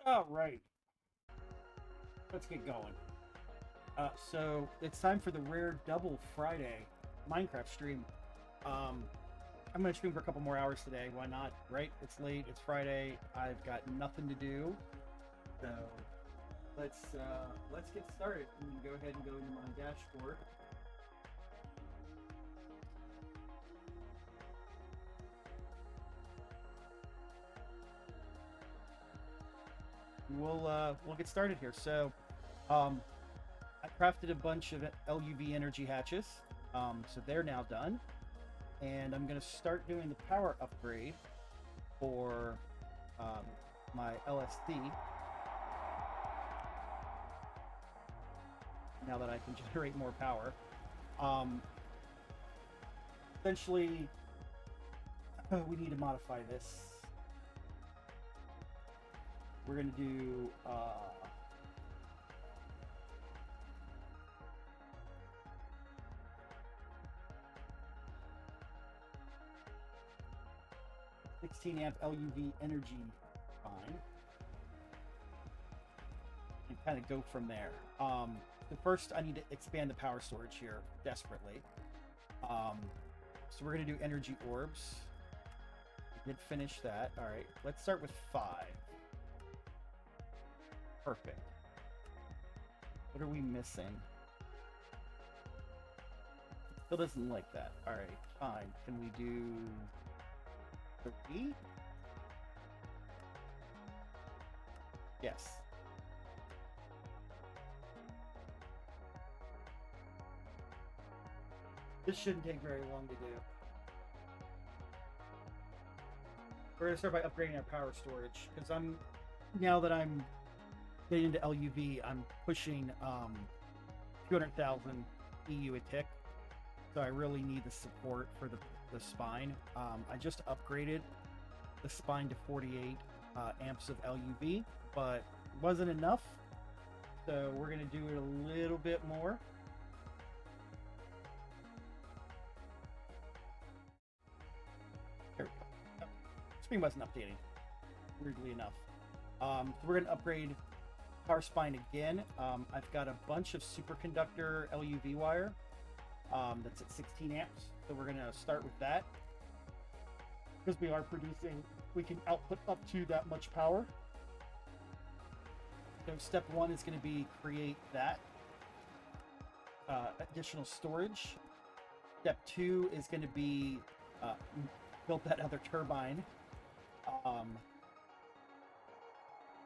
All right, let's get going. So it's time for the rare double Friday Minecraft stream. Um, I'm gonna stream for a couple more hours today. Why not? Right? It's late. It's Friday. I've got nothing to do. So let's get started. I'm gonna go ahead and go into my dashboard. We'll get started here. Um, I crafted a bunch of LUV energy hatches. So they're now done, and I'm gonna start doing the power upgrade for um, my LSD now that I can generate more power. Um, Essentially, we need to modify this. We're gonna do 16 amp LUV energy fine, and kind of go from there. The first, I need to expand the power storage here desperately. So we're gonna do energy orbs. We did finish that. All right, let's start with 5. Perfect. What are we missing? Still doesn't like that. All right, fine. Can we do 3? Yes. This shouldn't take very long to do. We're gonna start by upgrading our power storage because now that I'm getting into LUV, I'm pushing 200,000 EU a tick, so I really need the support for the spine. I just upgraded the spine to 48 amps of LUV, but it wasn't enough, so we're gonna do it a little bit more. Here we go. Screen wasn't updating, weirdly enough. So we're gonna upgrade power spine again. I've got a bunch of superconductor LUV wire that's at 16 amps, so we're gonna start with that because we can output up to that much power. So step 1 is going to be create that additional storage. Step 2 is going to be build that other turbine.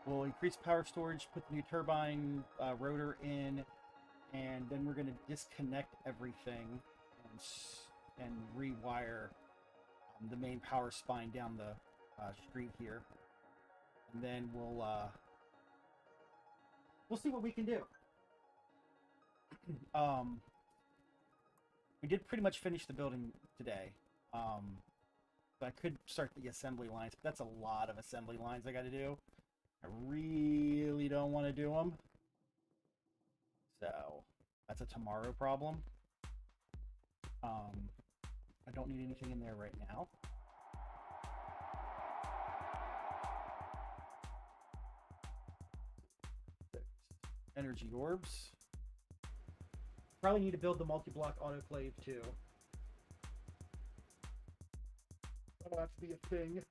We'll increase power storage, put the new turbine rotor in, and then we're going to disconnect everything and rewire the main power spine down the street here, and then we'll see what we can do. We did pretty much finish the building today. So I could start the assembly lines, but that's a lot of assembly lines I got to do. I really don't want to do them. So that's a tomorrow problem. I don't need anything in there right now. Energy orbs. Probably need to build the multi-block autoclave too. That'll have to be a thing.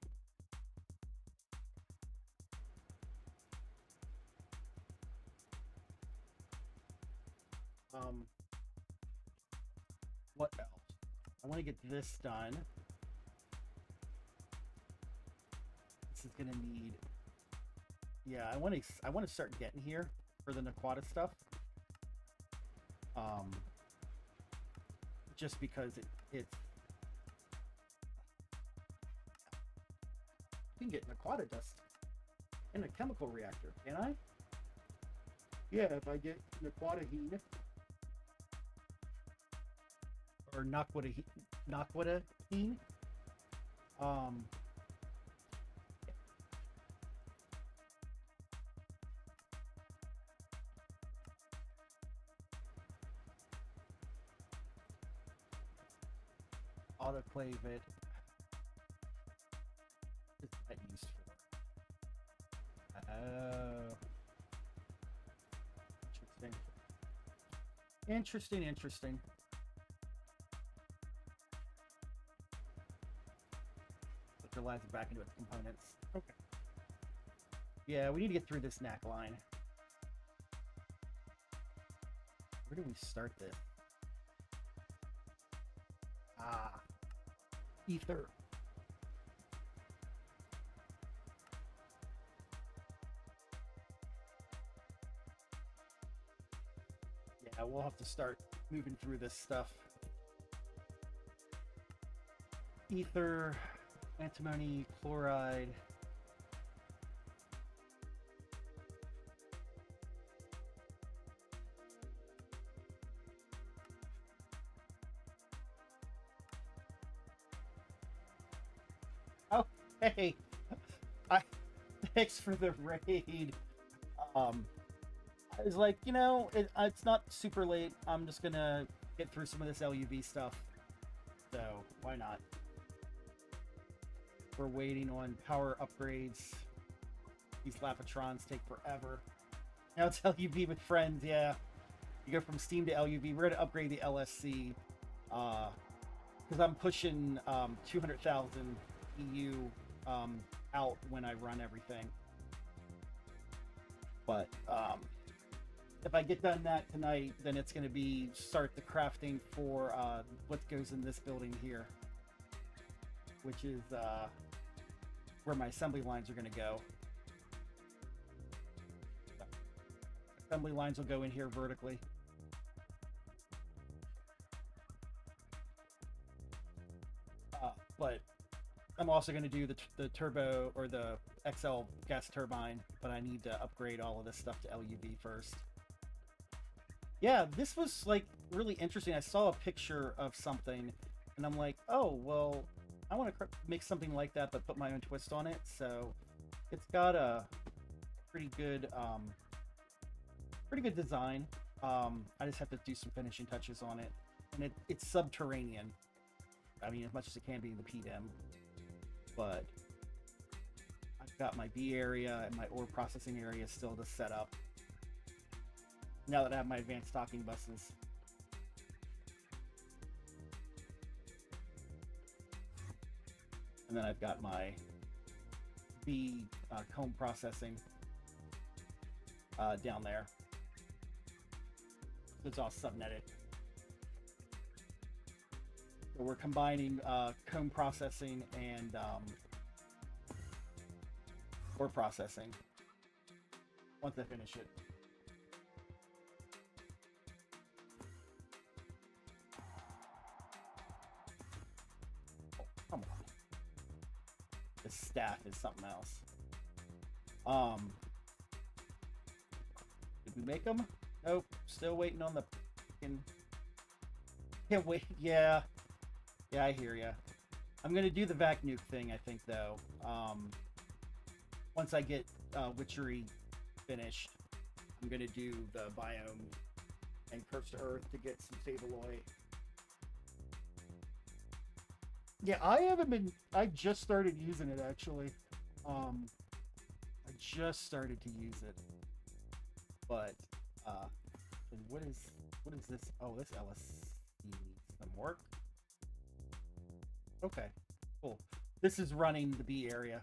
What else? I want to get this done. This is gonna need. Yeah, I want to start getting here for the Naquata stuff. Just because it's. I can get Naquata dust in a chemical reactor, can I? Yeah, if I get Naquata heat. Or Naquata heat. Autoclave it. What's that used for? Oh. Interesting. Interesting. Electrolyze it back into its components. Okay. Yeah, we need to get through this knack line. Where do we start this? Ah. Ether. Yeah, we'll have to start moving through this stuff. Ether, antimony, chloride. Oh, hey. Thanks for the raid. I was like, you know, it's not super late. I'm just gonna get through some of this LuV stuff. So, why not? We're waiting on power upgrades. These Lapatrons take forever. Now it's LuV with friends, yeah. You go from Steam to LuV. We're gonna upgrade the LSC. Because I'm pushing 200,000 EU out when I run everything. But if I get done that tonight, then it's going to be start the crafting for what goes in this building here, which is where my assembly lines are going to go. Assembly lines will go in here vertically. But I'm also going to do the turbo or the XL gas turbine, but I need to upgrade all of this stuff to LuV first. Yeah, this was like really interesting. I saw a picture of something and I'm like, oh, well, I want to make something like that, but put my own twist on it. So it's got a pretty good design. I just have to do some finishing touches on it. And it's subterranean. I mean, as much as it can be in the PDM. But I've got my B area and my ore processing area still to set up. Now that I have my advanced stocking buses. And then I've got my B comb processing down there. So it's all subnetted. So we're combining comb processing and ore processing once I finish it. Oh, come on. The staff is something else. Did we make them? Nope. Still waiting on the fucking... Can't wait. Yeah. Yeah, I hear ya. I'm gonna do the vac nuke thing, I think, though. Once I get Witchery finished, I'm gonna do the biome and Curse to Earth to get some Savealoy. Yeah, I just started using it, actually. I just started to use it. But, and what is this? Oh, this LSC needs some work. Okay, cool. This is running the B area.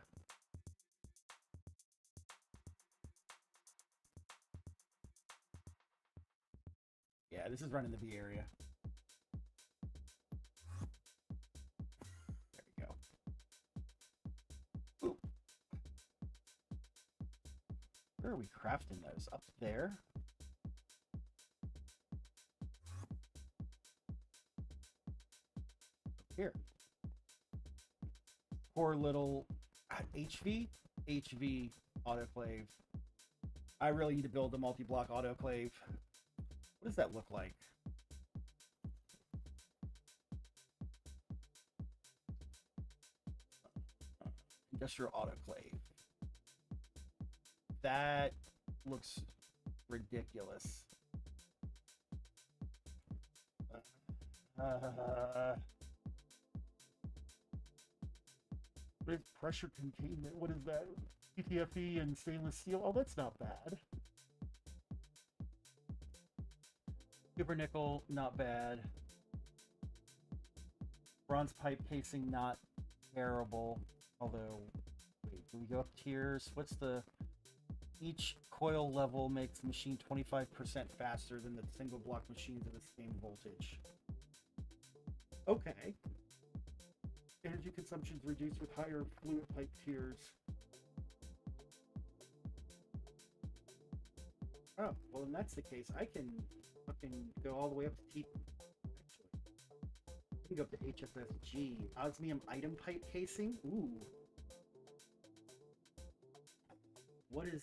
Yeah, this is running the B area. There we go. Ooh. Where are we crafting those? Up there? Here. Poor little HV autoclave. I really need to build a multi-block autoclave. What does that look like? Industrial autoclave. That looks ridiculous. What is pressure containment? What is that? PTFE and stainless steel. Oh, that's not bad. Copper nickel, not bad. Bronze pipe casing, not terrible. Although, wait, do we go up tiers? What's the... Each coil level makes the machine 25% faster than the single block machines at the same voltage. Okay. Energy consumption is reduced with higher fluid pipe tiers. Oh, well, if that's the case, I can fucking go all the way up to T. Actually, I can go up to HFSG. Osmium item pipe casing? Ooh. What is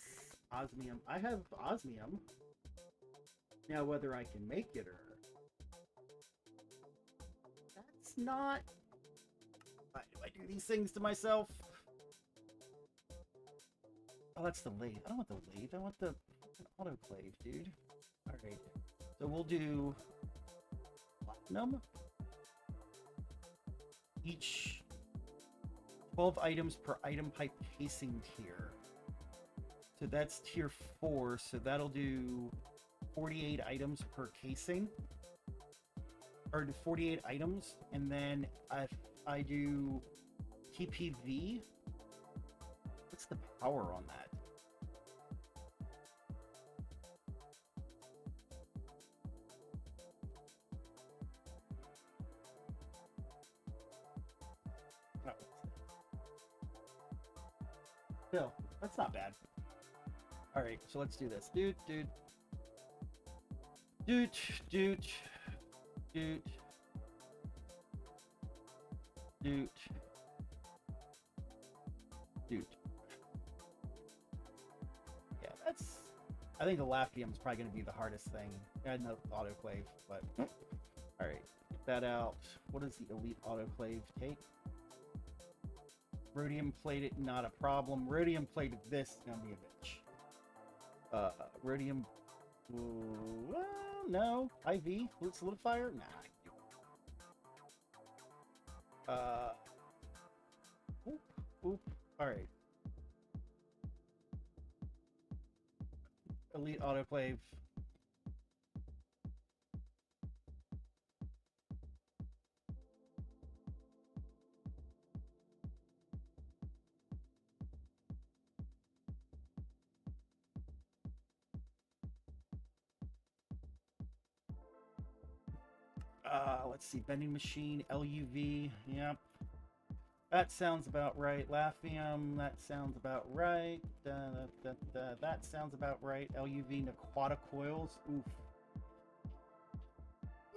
osmium? I have osmium. Now, whether I can make it or... That's not... Why do I do these things to myself? Oh, that's the lathe. I don't want the lathe. I want the autoclave, dude. Alright. So we'll do... Platinum. Each 12 items per item pipe casing tier. So that's tier 4, so that'll do 48 items per casing. Or 48 items, and then if I do TPV, what's the power on that? Oh. Still, that's not bad. Alright, so let's do this. Doot. Yeah, that's... I think the Lafium is probably going to be the hardest thing. I had no autoclave, but... Alright, get that out. What does the Elite Autoclave take? Rhodium plated, not a problem. Rhodium plated this is going to be a bitch. Rhodium... well, no. IV? Fluid solidifier? Nah. Oop. Alright. Elite autoclave. Let's see, bending machine, LuV, yep. That sounds about right. Lafium, that sounds about right. That sounds about right. LuV, Naquata coils,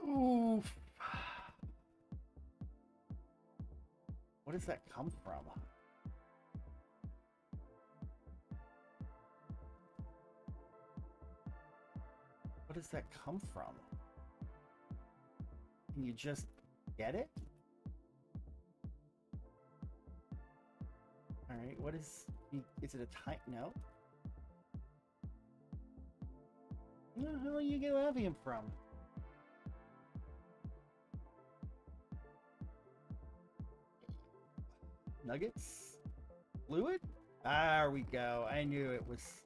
oof. What does that come from? What does that come from? Can you just get it? Alright, what is it a type? No. Where the hell do you get Lavium from? Nuggets? Fluid? There we go. I knew it was...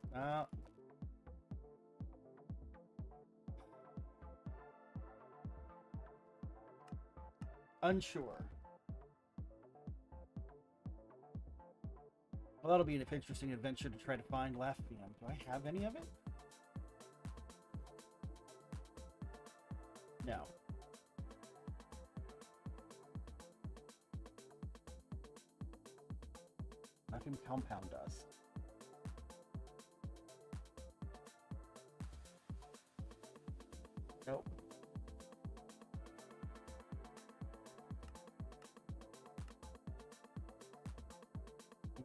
Unsure. Well, that'll be an interesting adventure to try to find Lafium. Do I have any of it? No. Lafium compound dust. Nope.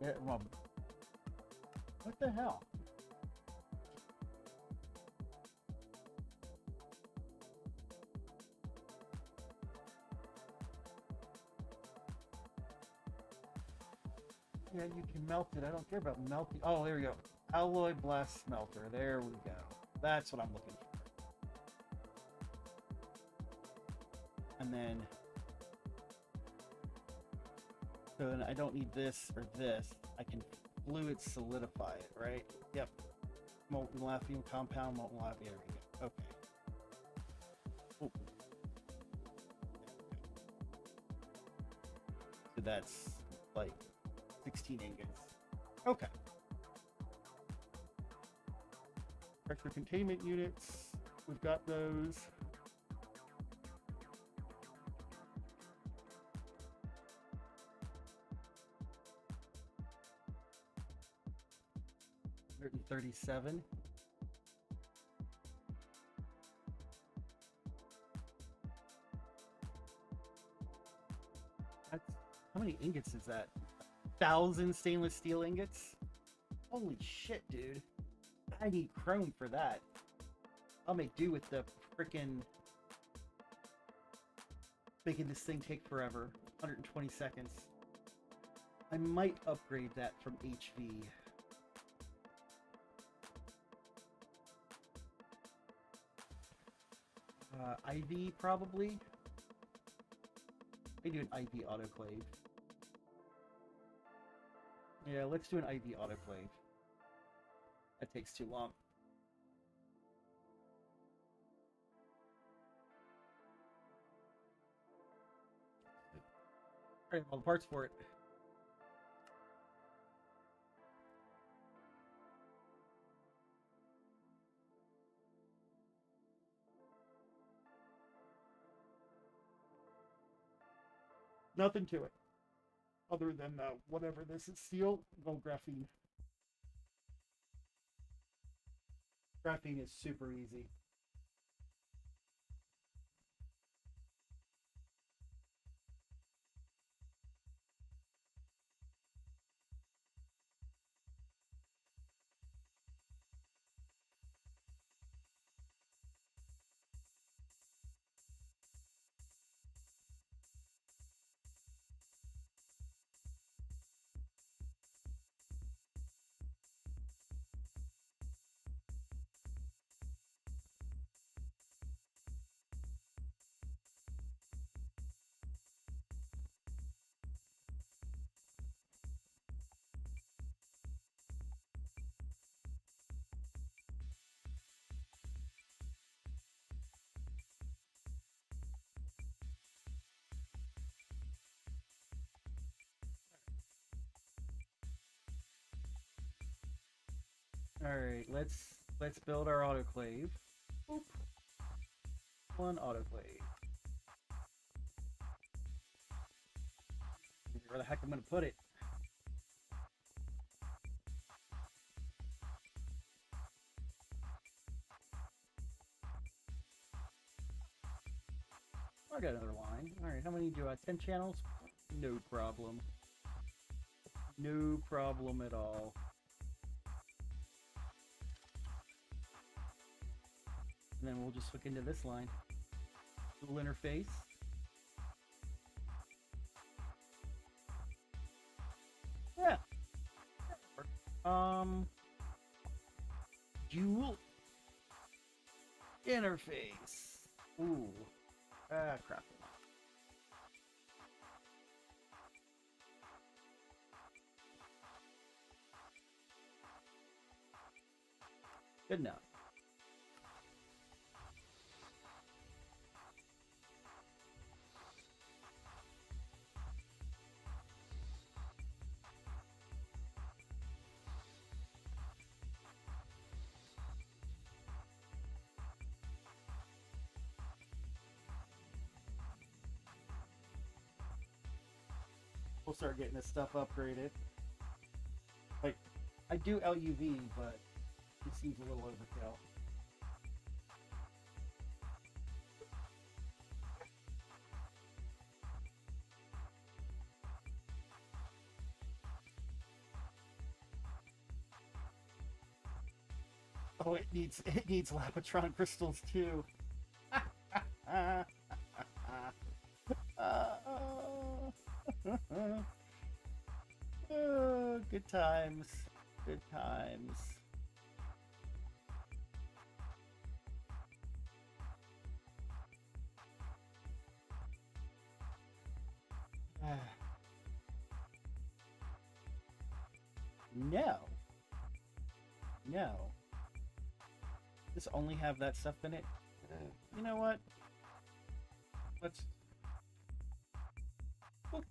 Yeah, well, what the hell? Yeah, you can melt it. I don't care about melting. Oh, there we go. Alloy blast smelter. There we go. That's what I'm looking for. And then... so then I don't need this or this. I can blue, it's solidify it, right? Yep. Molten lithium compound, molten lithium. There we go. Okay. Oh. So that's like 16 ingots. Okay. Pressure containment units. We've got those. $137. That's how many ingots is that? 1,000 stainless steel ingots? Holy shit, dude. I need chrome for that. I'll make do with the frickin' making this thing take forever. 120 seconds. I might upgrade that from HV. IV probably. I do an IV autoclave. Yeah, let's do an IV autoclave. That takes too long. Alright, all the parts for it. Nothing to it. Other than whatever this is, steel, no graphene. Graphene is super easy. All right, let's build our autoclave. Boop. One autoclave. Where the heck I'm gonna put it? I got another line. All right, how many do I? 10 channels? No problem. No problem at all. And then we'll just hook into this line. Little interface. Yeah. Dual interface. Ooh. Ah, crap. Good enough. We'll start getting this stuff upgraded. Like, I do LuV, but it seems a little overkill. Oh, it needs Lapotron crystals too. Oh, good times. Good times. No. No. Does this only have that stuff in it? You know what? Let's... Oh.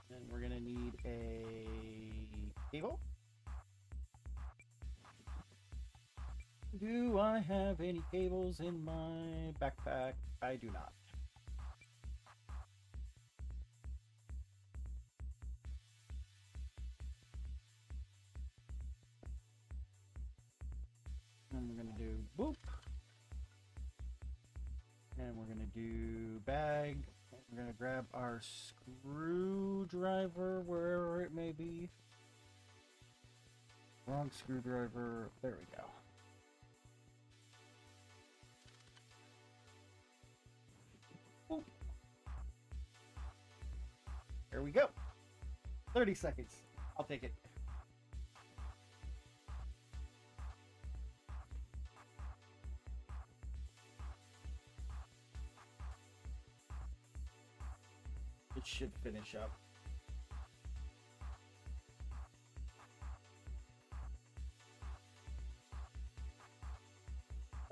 And we're gonna need a cable. Do I have any cables in my backpack? I do not. And we're gonna do boop. And we're gonna do bag. We're gonna grab our screwdriver, wherever it may be. Wrong screwdriver. There we go. Boop. There we go. 30 seconds. I'll take it. It should finish up.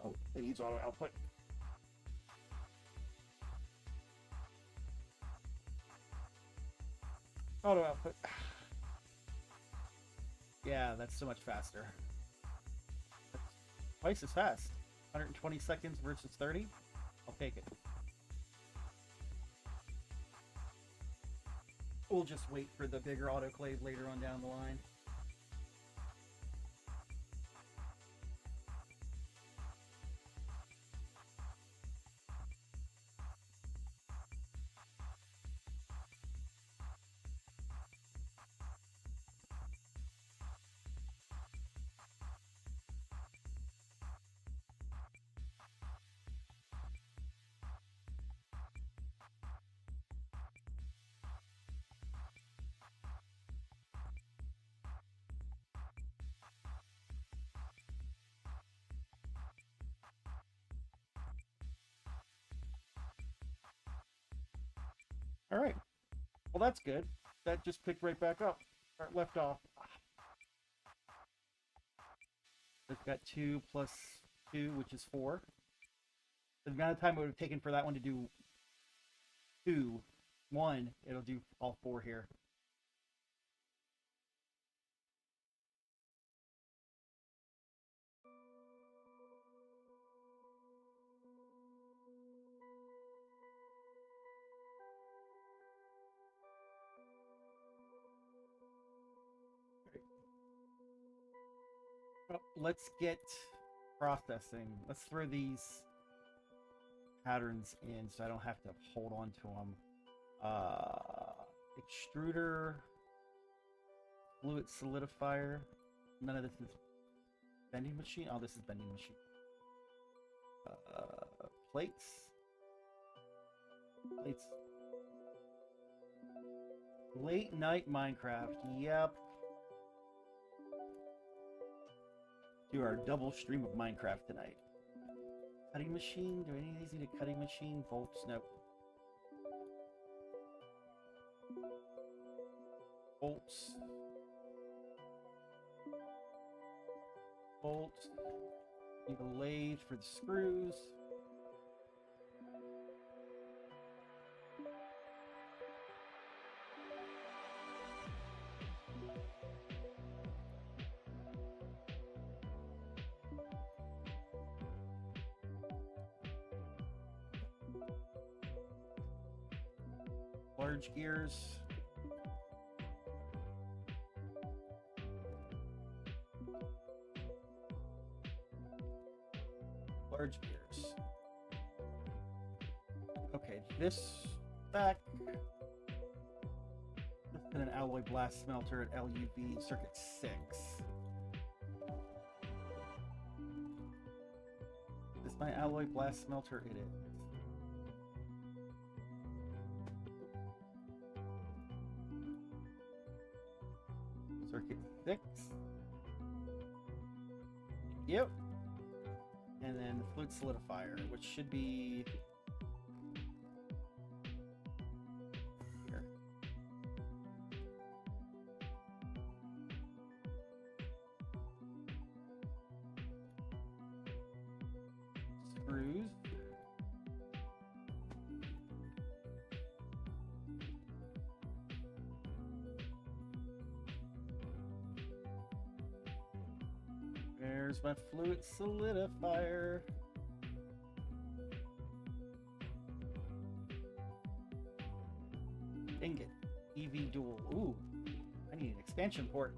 Oh, it needs auto output. Auto output. Yeah, that's so much faster. That's twice as fast. 120 seconds versus 30. I'll take it. We'll just wait for the bigger autoclave later on down the line. All right. Well, that's good. That just picked right back up. Where it left off. It's got 2 plus 2, which is 4. The amount of time it would have taken for that one to do 2, 1, it'll do all 4 here. Well, let's get processing. Let's throw these patterns in so I don't have to hold on to them. Extruder, fluid solidifier. None of this is bending machine. Oh, this is bending machine. Plates. Plates. Late night Minecraft. Yep. Do our double stream of Minecraft tonight. Cutting machine? Do any of these need a cutting machine? Bolts? Nope. Bolts. Bolts. Need a lathe for the screws. Large gears. Large gears. Okay, this back. Let's put an alloy blast smelter at LuV circuit 6. Is this my alloy blast smelter? It is. Circuit 6. Yep. and fluid solidifier, which should be here. Screws. There's my fluid solidifier. Ingot. EV dual. Ooh, I need an expansion port.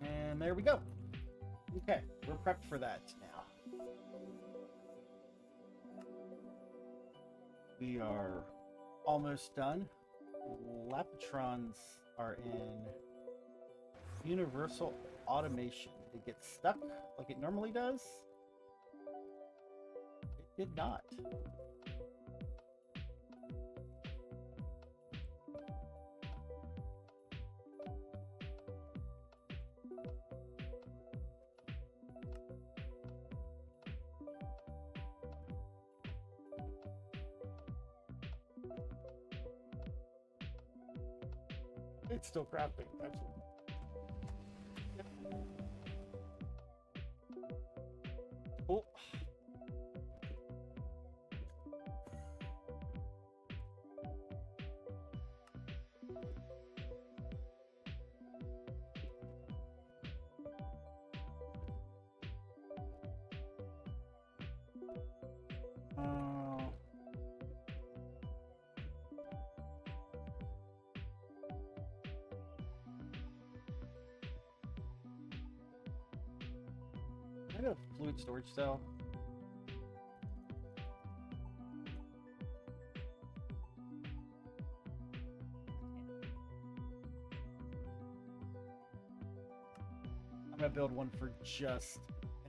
And there we go. Okay, we're prepped for that now. We are almost done. Lapatrons are in universal automation. It gets stuck like it normally does. It did not. It's still crafting. Excellent. Cool. I got a fluid storage cell. I'm gonna build one for just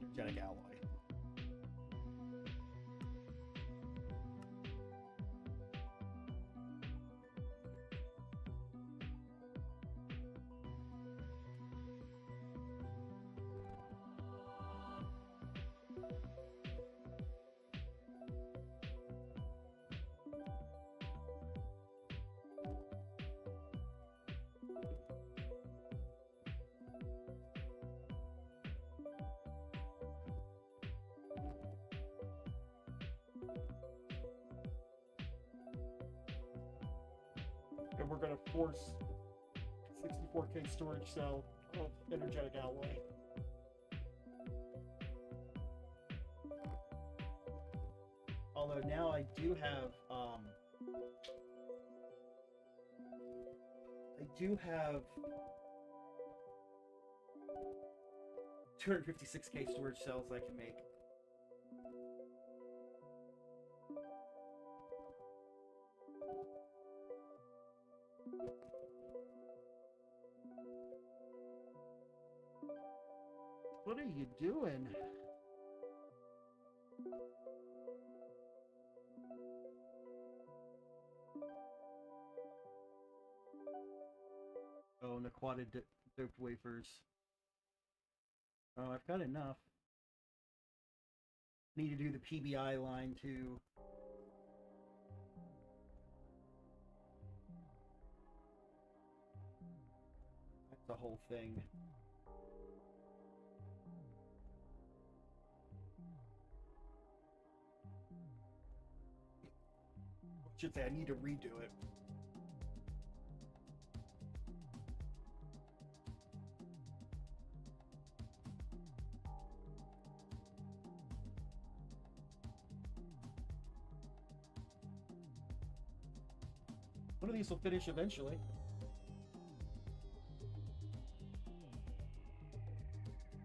energetic alloy. And we're going to force 64K storage cell of energetic alloy. Although now I do have 256K storage cells I can make. What are you doing? Oh, Naquata doped wafers. Oh, I've got enough. Need to do the PBI line too. That's the whole thing. I should say I need to redo it. One of these will finish eventually.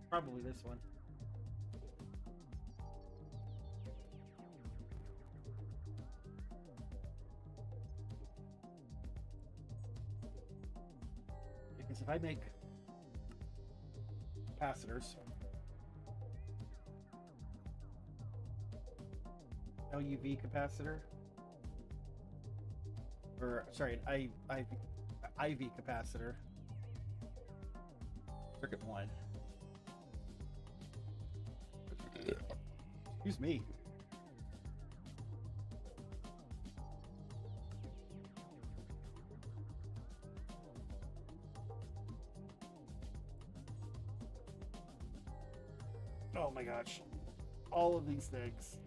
Probably this one. Because if I make capacitors, LuV capacitor, or sorry, an IV capacitor. Circuit 1. Excuse me. Oh my gosh. All of these things.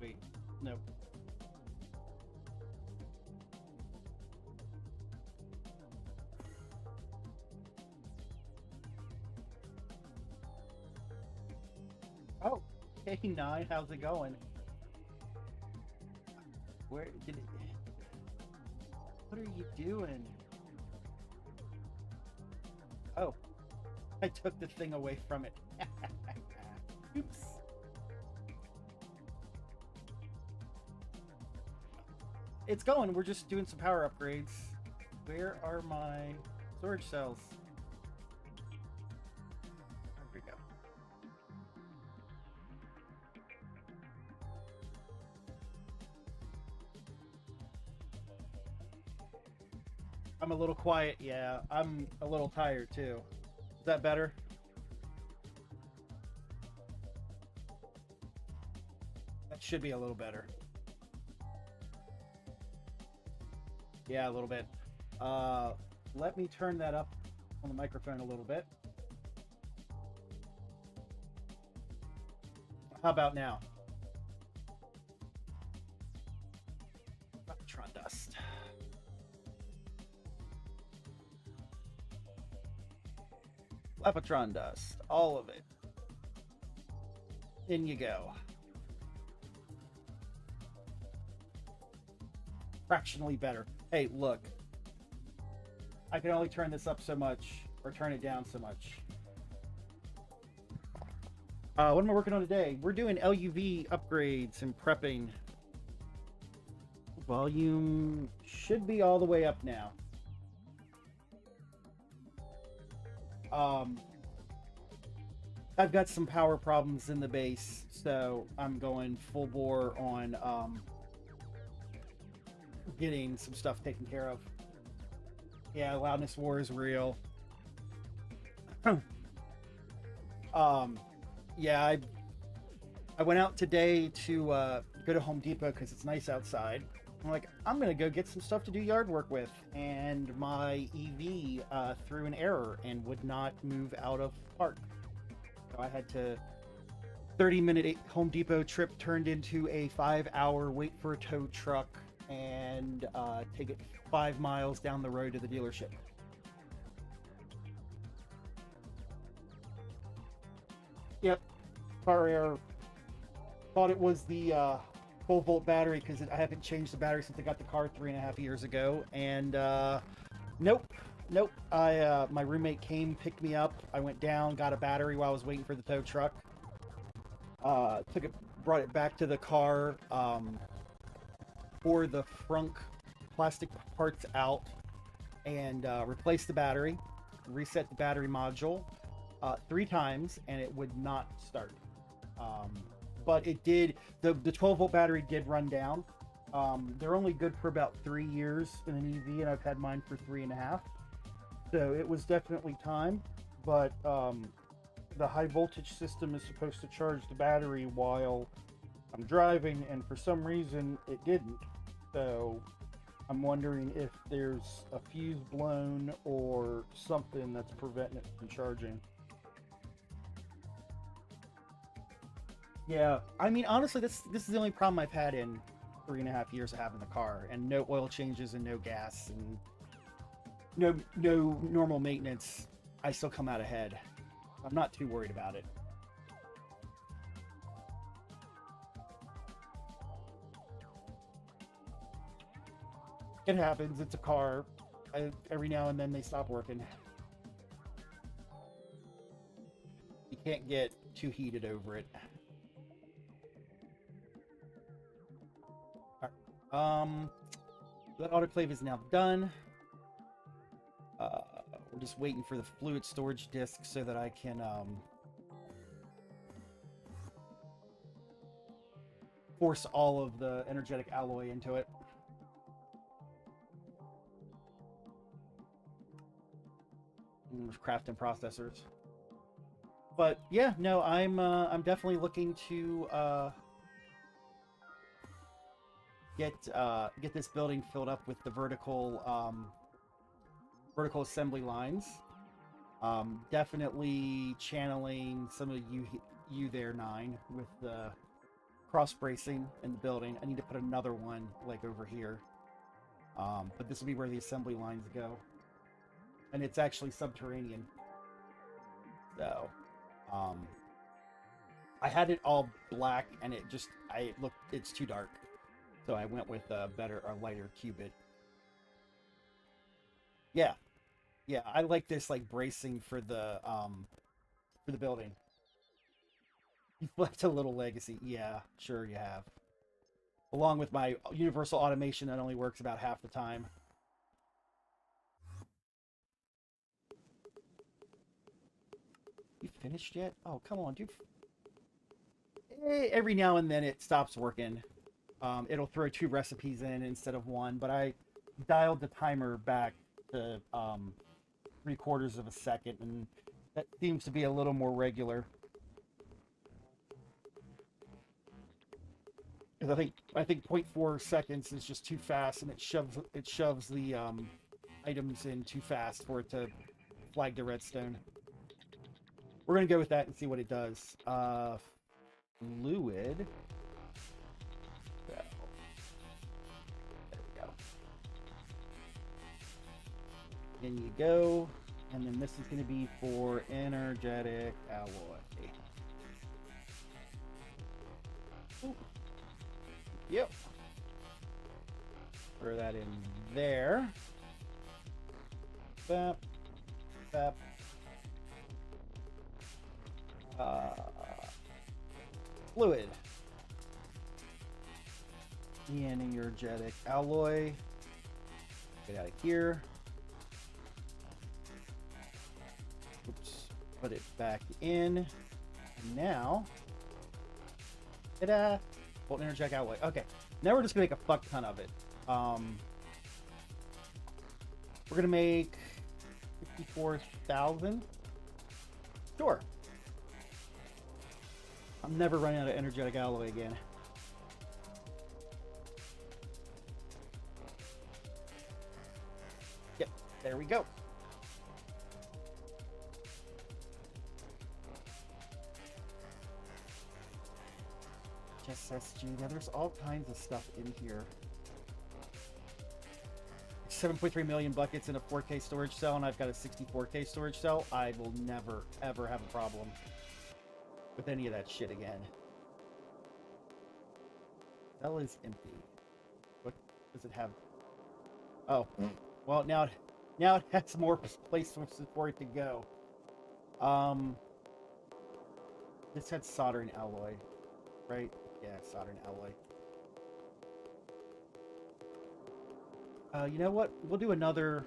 Wait, nope. Oh, hey nine, how's it going? Where did it? What are you doing? Oh, I took the thing away from it. Oops. It's going. We're just doing some power upgrades. Where are my storage cells? There we go. I'm a little quiet. Yeah, I'm a little tired too. Is that better? That should be a little better. Yeah, a little bit. Let me turn that up on the microphone a little bit. How about now? Electron dust. Lepatron dust. All of it. In you go. Fractionally better. Hey, look. I can only turn this up so much, or turn it down so much. What am I working on today? We're doing LuV upgrades and prepping. Volume should be all the way up now. I've got some power problems in the base, so I'm going full bore on getting some stuff taken care of. Yeah, loudness war is real. Yeah, I went out today to go to Home Depot because it's nice outside. I'm like, I'm gonna go get some stuff to do yard work with, and my EV threw an error and would not move out of park. So I had to 30-minute Home Depot trip turned into a 5-hour wait for a tow truck and take it 5 miles down the road to the dealership. Yep, car error. Thought it was the 12-volt battery because I haven't changed the battery since I got the car 3.5 years ago. And nope. My roommate came, picked me up. I went down, got a battery while I was waiting for the tow truck. Brought it back to the car. Pour the frunk plastic parts out and replaced the battery. Reset the battery module 3 times, and it would not start. But it did. The 12-volt battery did run down. They're only good for about 3 years in an EV, and I've had mine for 3.5. So it was definitely time. But the high voltage system is supposed to charge the battery while I'm driving, and for some reason it didn't. So I'm wondering if there's a fuse blown or something that's preventing it from charging. Yeah, I mean, honestly, this is the only problem I've had in 3.5 years of having the car, and no oil changes and no gas and no normal maintenance. I still come out ahead. I'm not too worried about it. It happens. It's a car. Every now and then they stop working. You can't get too heated over it. That autoclave is now done. We're just waiting for the fluid storage disk so that I can force all of the energetic alloy into it. Crafting processors. But yeah, no, I'm definitely looking to get this building filled up with the vertical assembly lines. Definitely channeling some of you there, Nine, with the cross bracing in the building. I need to put another one like over here. But this will be where the assembly lines go. And it's actually subterranean. So, I had it all black and it's too dark. So I went with a lighter cubit. Yeah. Yeah, I like this like bracing for the building. You've left a little legacy. Yeah, sure you have. Along with my universal automation that only works about half the time. You finished yet? Oh, come on, dude. Every now and then it stops working. It'll throw 2 recipes in instead of 1, but I dialed the timer back to 3/4 of a second, and that seems to be a little more regular. Because I think 0.4 seconds is just too fast, and it shoves the items in too fast for it to flag the redstone. We're gonna go with that and see what it does. Fluid. So, there we go. In you go, and then this is gonna be for energetic alloy. Ooh. Yep. Throw that in there. Bap. Bap. Fluid. And energetic alloy. Get out of here. Oops. Put it back in. And now. Ta-da! Well, energetic alloy. Okay. Now we're just gonna make a fuck ton of it. We're gonna make 54,000. Sure. I'm never running out of energetic alloy again. Yep, there we go. Just SG. Now there's all kinds of stuff in here. 7.3 million buckets in a 4K storage cell, and I've got a 64K storage cell. I will never, ever have a problem with any of that shit again. Cell is empty. What does it have? Oh, well now it has more place for it to go. This had soldering alloy, right? Yeah, soldering alloy. You know what? We'll do another.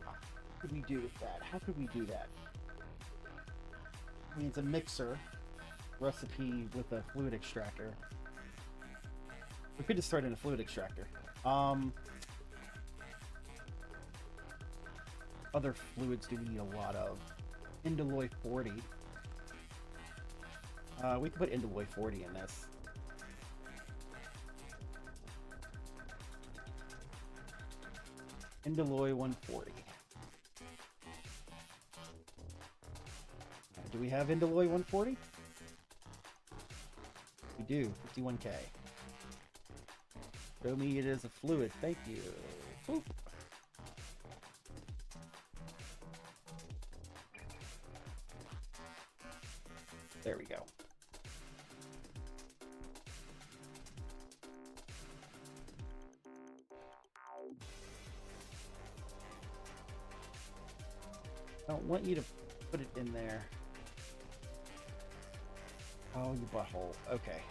What could we do with that? How could we do that? I mean, it's a mixer recipe with a fluid extractor. We could just start in a fluid extractor. Other fluids do we need a lot of? Indoloy 40. We could put Indoloy 40 in this. Indoloy 140. Do we have Indoloy 140? We do. 51K. Show me it is a fluid. Thank you. Boop. There we go. I don't want you to put it in there. Oh, you butthole. Okay.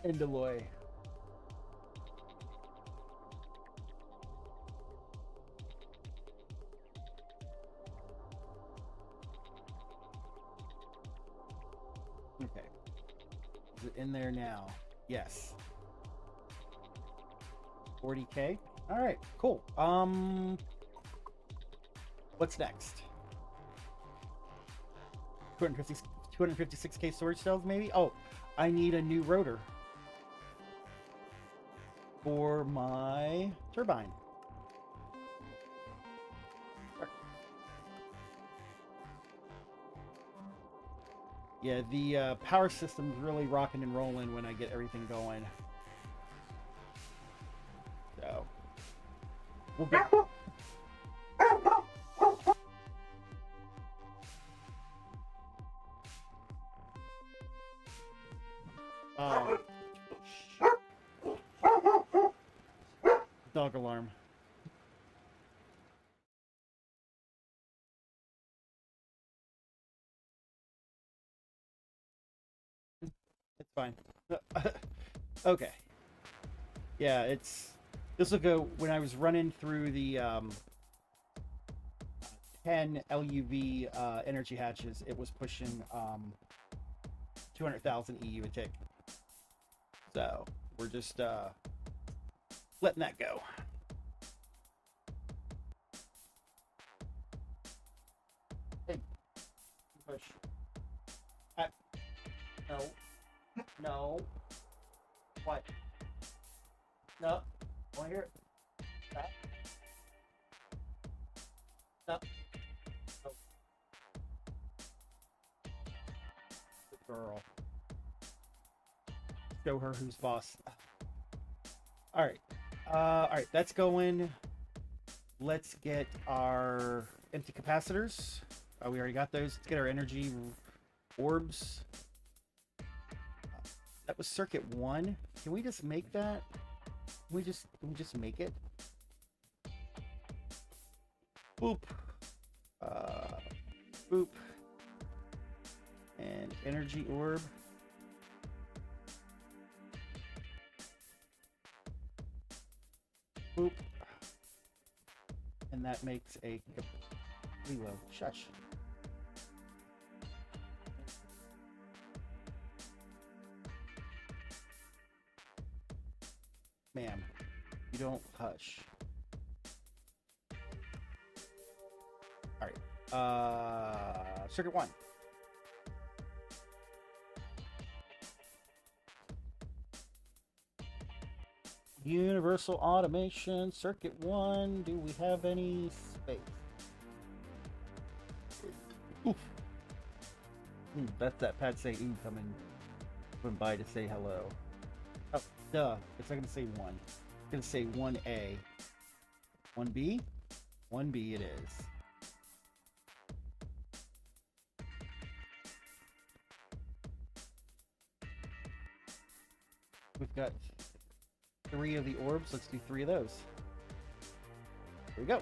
and Deloy. Okay. Is it in there now? Yes. 40K. All right, cool. What's next? 256K storage cells, maybe? Oh, I need a new rotor for my turbine. Yeah, the power system's really rocking and rolling when I get everything going. So, we'll get... Dog alarm. It's fine. Okay. Yeah, this will go when I was running through the 10 LuV energy hatches. It was pushing 200,000 EU a tick. So we're just letting that go. Hey, push. No. No. What? No. Want to hear it? Stop. Stop. Oh. Good girl. Show her who's boss. All right. All right. That's going. Let's get our empty capacitors. We already got those. Let's get our energy orbs. That was circuit 1. Can we just make that? Can we just make it? Boop. Boop. And energy orb. Boop. And that makes a reload. Shush. Ma'am, you don't hush. All right. Circuit 1. Universal automation, circuit 1. Do we have any space? Oof. That's that Pat say ooh coming by to say hello. Oh, duh. It's not going to say 1. It's going to say 1A. 1B? 1B it is. We've got 3 of the orbs. Let's do 3 of those. Here we go.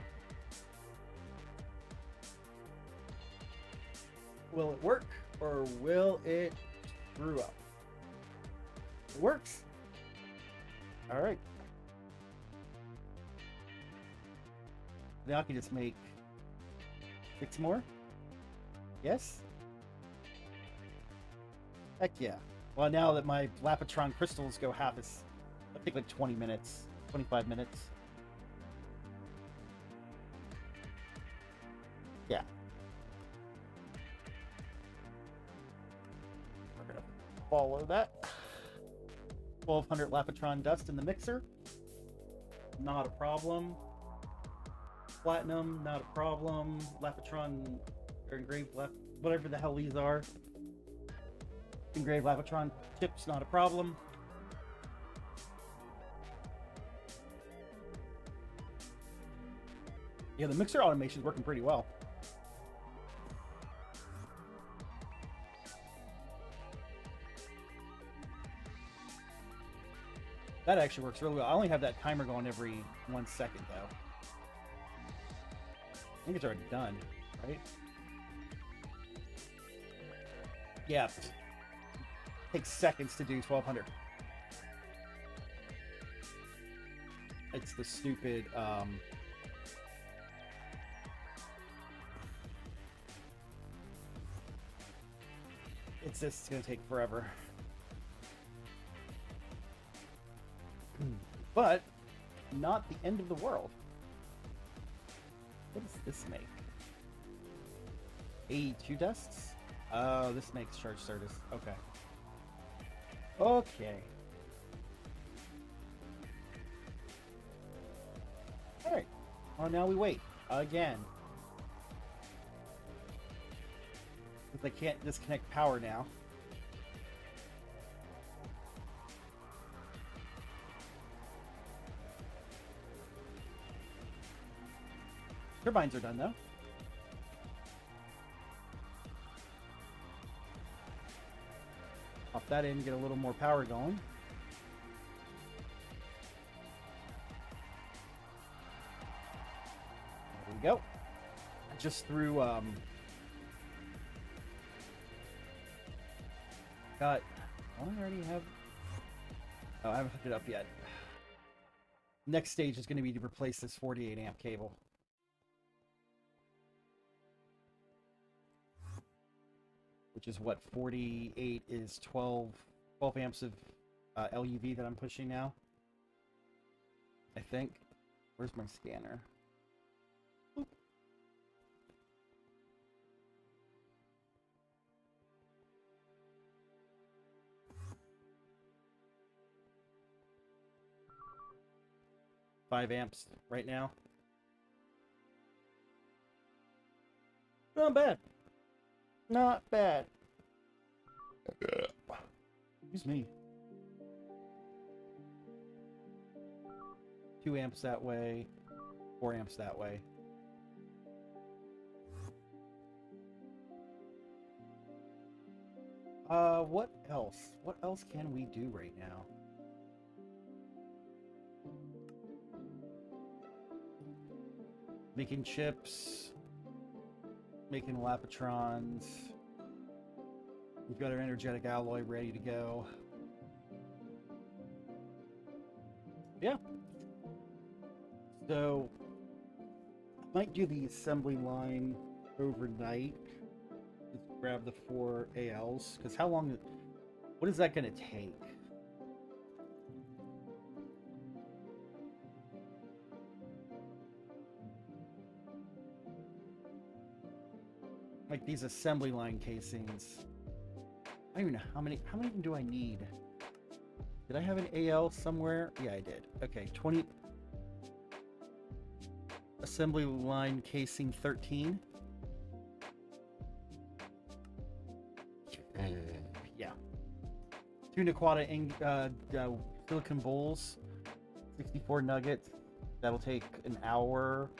Will it work or will it screw up? It works. All right. Now I can just make 6 more. Yes? Heck yeah. Well, now that my Lapatron crystals go half, it's I think like 20 minutes, 25 minutes. Yeah. We're gonna follow that. 1200 Lapatron dust in the mixer. Not a problem. Platinum, not a problem. Lapatron or engraved whatever the hell these are. Engraved Lapatron chips, not a problem. Yeah, the mixer automation is working pretty well. That actually works really well. I only have that timer going every 1 second, though. I think it's already done, right? Yeah. Takes seconds to do 1200. It's the stupid, it's just gonna take forever. But not the end of the world. What does this make? 82 desks? Oh, this makes charge service. Okay. Okay. Alright. Well, now we wait. Again. Because I can't disconnect power now. Turbines are done, though. Pop that in, get a little more power going. There we go. I just threw, got, oh, I already have, oh, I haven't hooked it up yet. Next stage is going to be to replace this 48 amp cable. Which is what, 48 is 12 amps of LuV that I'm pushing now. I think. Where's my scanner? Boop. Five amps right now. Not bad. Not bad. Excuse me. 2 amps that way, 4 amps that way. What else? What else can we do right now? Making chips. Making Lapatrons. We've got our energetic alloy ready to go. Yeah. So, I might do the assembly line overnight. Just grab the 4 ALs. Because how long... What is that going to take? Like these assembly line casings. I don't even know how many do I need? Did I have an AL somewhere? Yeah, I did. Okay, 20 assembly line casing 13. Yeah. 2 Naquata silicon bowls, 64 nuggets. That'll take an hour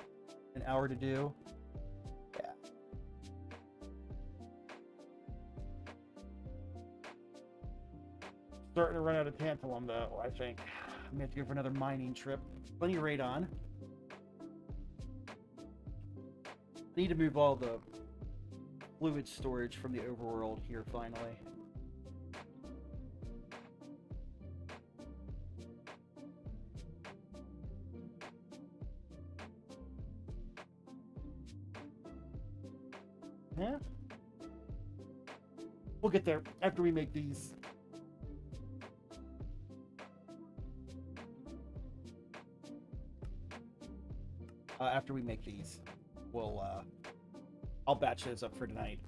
to do. Starting to run out of tantalum, though, I think. I'm gonna have to go for another mining trip. Plenty of radon. I need to move all the fluid storage from the overworld here, finally. Yeah. We'll get there after we make these. After we make these, we'll I'll batch those up for tonight.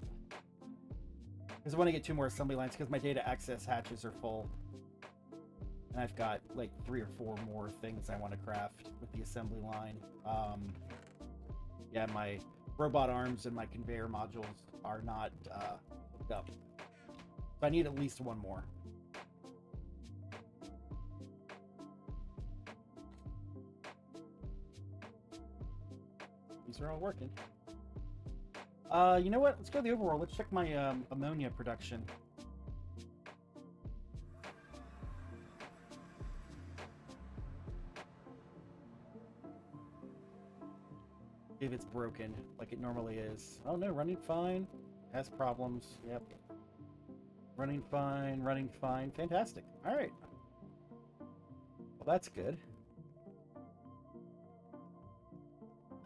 Because I want to get 2 more assembly lines because my data access hatches are full. And I've got like 3 or 4 more things I want to craft with the assembly line. Yeah, my robot arms and my conveyor modules are not hooked up. So I need at least 1 more. These are all working. You know what? Let's go to the overworld. Let's check my ammonia production. If it's broken, like it normally is. Oh no, running fine. Has problems. Yep. Running fine, running fine. Fantastic. Alright. Well, that's good.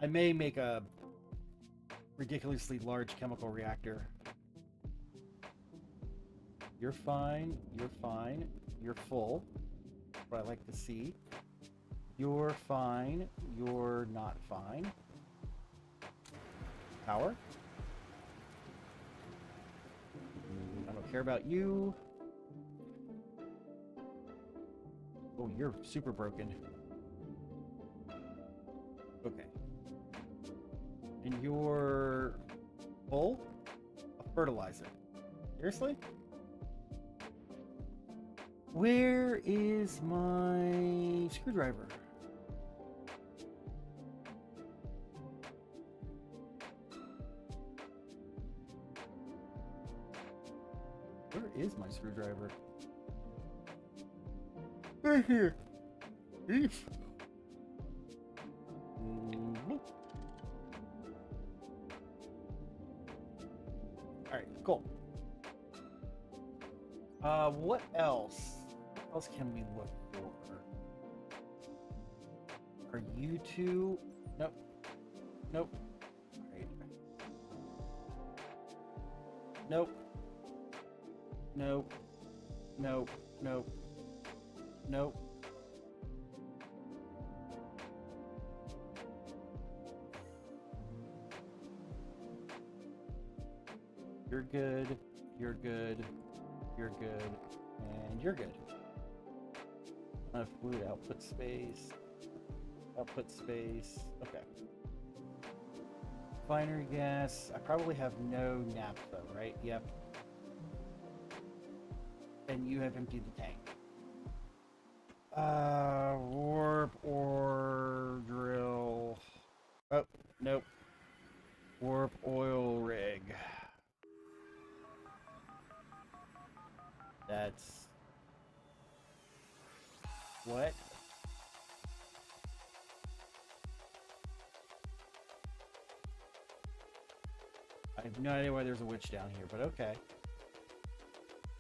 I may make a ridiculously large chemical reactor. You're fine. You're fine. You're full. What I like to see. You're fine. You're not fine. Power. I don't care about you. Oh, you're super broken. Okay. And you're full? A fertilizer. Seriously? Where is my screwdriver? Where is my screwdriver? Right here. Eef. Alright, cool. What else? What else can we look for? Are you two? Nope. Nope. Right. Nope. Nope. Nope. Nope. Nope. You're good. You're good. You're good. And you're good. Fluid output space. Output space. Okay. Binary gas. I probably have no naphtha, right? Yep. And you have emptied the tank. Warp or drill. Oh, nope. Warp oil rig. That's... what? I have no idea why there's a witch down here, but okay.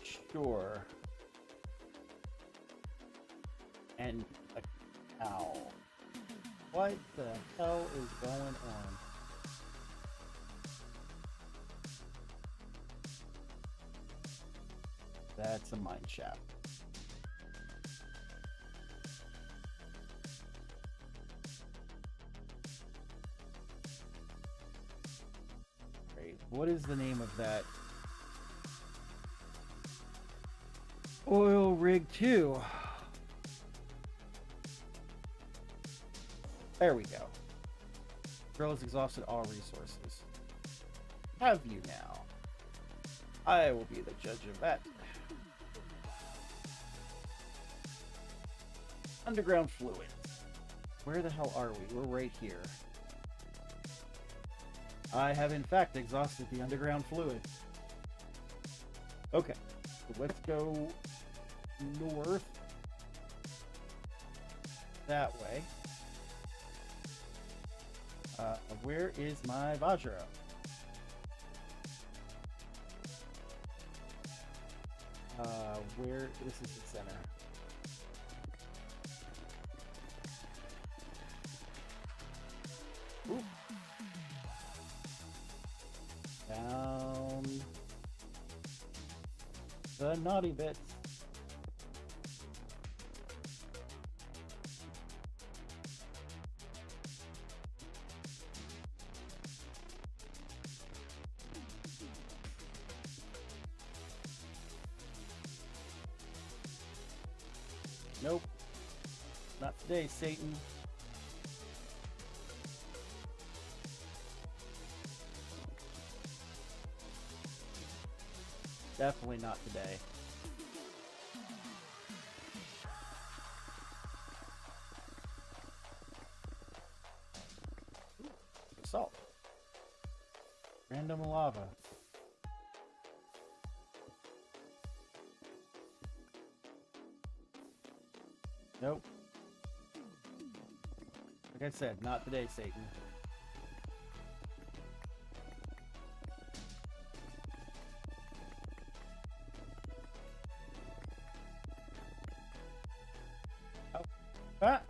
Sure. And a cow. What the hell is going on? That's a mine shaft. Great. What is the name of that? Oil rig 2. There we go. Drill has exhausted all resources. Have you now? I will be the judge of that. Underground fluid. Where the hell are we? We're right here. I have in fact exhausted the underground fluid. Okay, so let's go north. That way. Where is my Vajra? Where, this is the center. Ooh. Down the naughty bits. Nope. Not today, Satan. Definitely not today. Salt. Random lava. Nope. Like I said, not today, Satan. Oh. Ah!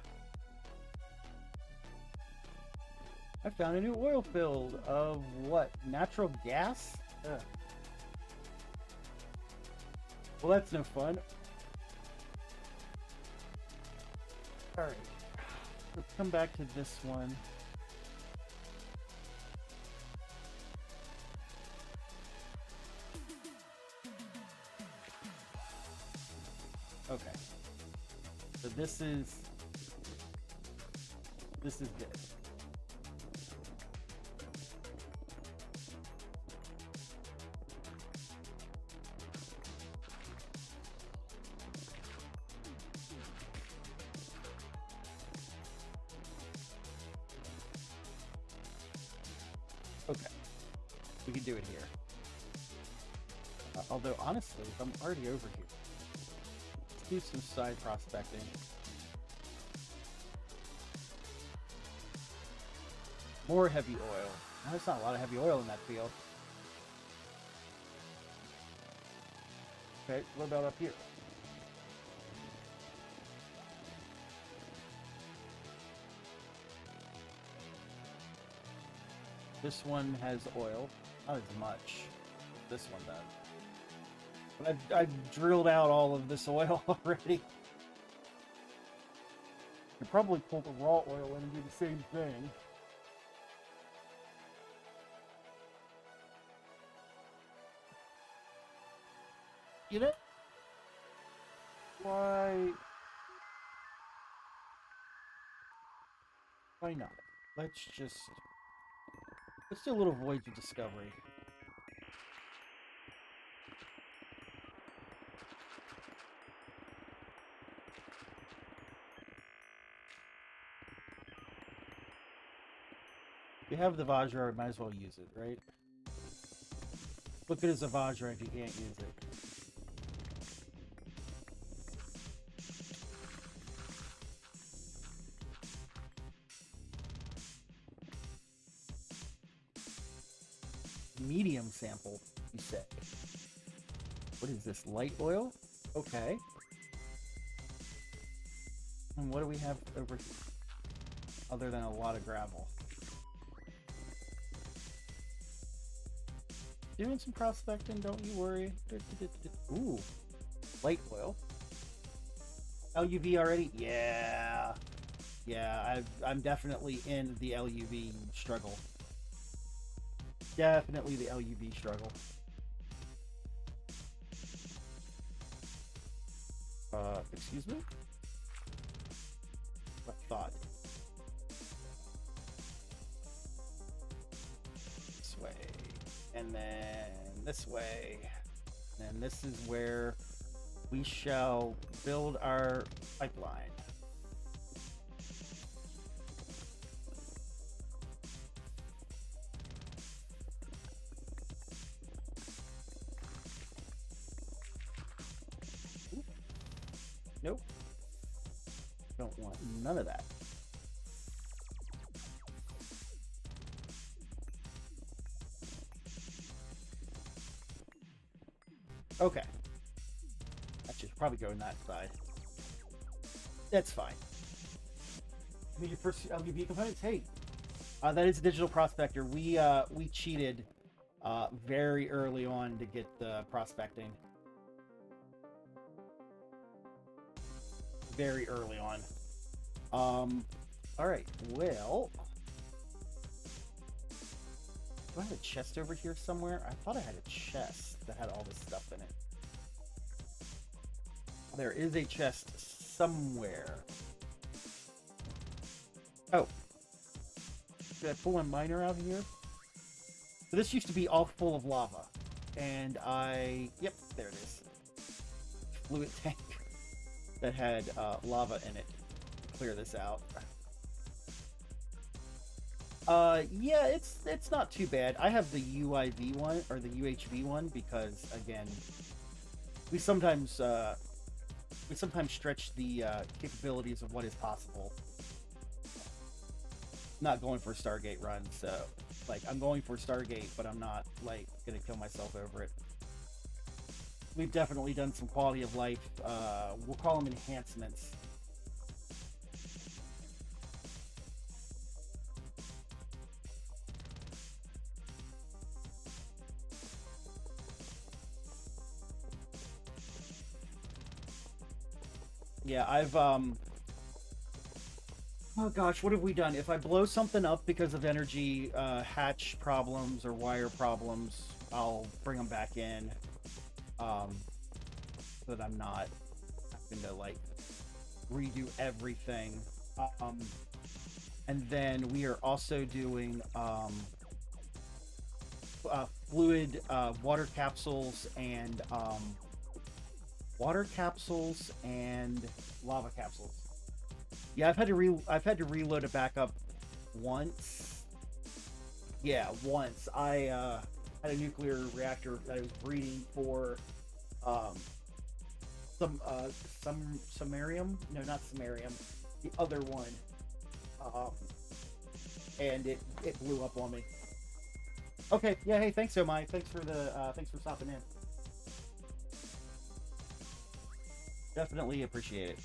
I found a new oil field of what? Natural gas? Ugh. Well, that's no fun. Alright. Let's come back to this one. Okay. So this is good. Okay. We can do it here. Although honestly, I'm already over here. Let's do some side prospecting. More heavy oil. No, there's not a lot of heavy oil in that field. Okay, what about up here? This one has oil. Not as much. This one does. But I've drilled out all of this oil already. Could probably pull the raw oil in and do the same thing. You know? Why not? Let's do a little voyage of discovery. You have the Vajra, might as well use it, right? Look at it as a Vajra if you can't use it. Medium sample, you said. What is this, light oil? Okay. And what do we have over here? Other than a lot of gravel. Doing some prospecting, don't you worry. Ooh, light oil. LuV already? Yeah. Yeah, I'm definitely in the LuV struggle. Definitely the LuV struggle. Excuse me? What thought? This way. And then this way. And this is where we shall build our pipeline. Nope. Don't want none of that. Okay. I should probably go on that side. That's fine. Need your first LuV components? Hey, that is a digital prospector. We cheated very early on to get the prospecting. Very early on. Alright, well... Do I have a chest over here somewhere? I thought I had a chest that had all this stuff in it. There is a chest somewhere. Oh. Did I pull a miner out here? So this used to be all full of lava. And yep, there it is. Fluid tank that had lava in it. Clear this out. Yeah, it's not too bad. I have the UIV one or the UHV one because again, we sometimes stretch the capabilities of what is possible. Not going for a Stargate run, so like I'm going for Stargate, but I'm not like gonna kill myself over it. We've definitely done some quality of life. We'll call them enhancements. Yeah, I've oh gosh, what have we done? If I blow something up because of energy hatch problems or wire problems, I'll bring them back in. So that I'm not having to like redo everything. Um, and then we are also doing fluid water capsules and lava capsules. Yeah, I've had to reload it back up once. Yeah, once. I had a nuclear reactor that I was breeding for um, some samarium. No, not samarium. The other one. Um, and it blew up on me. Okay, yeah. Hey, thanks, Omai. Thanks for stopping in. Definitely appreciate it.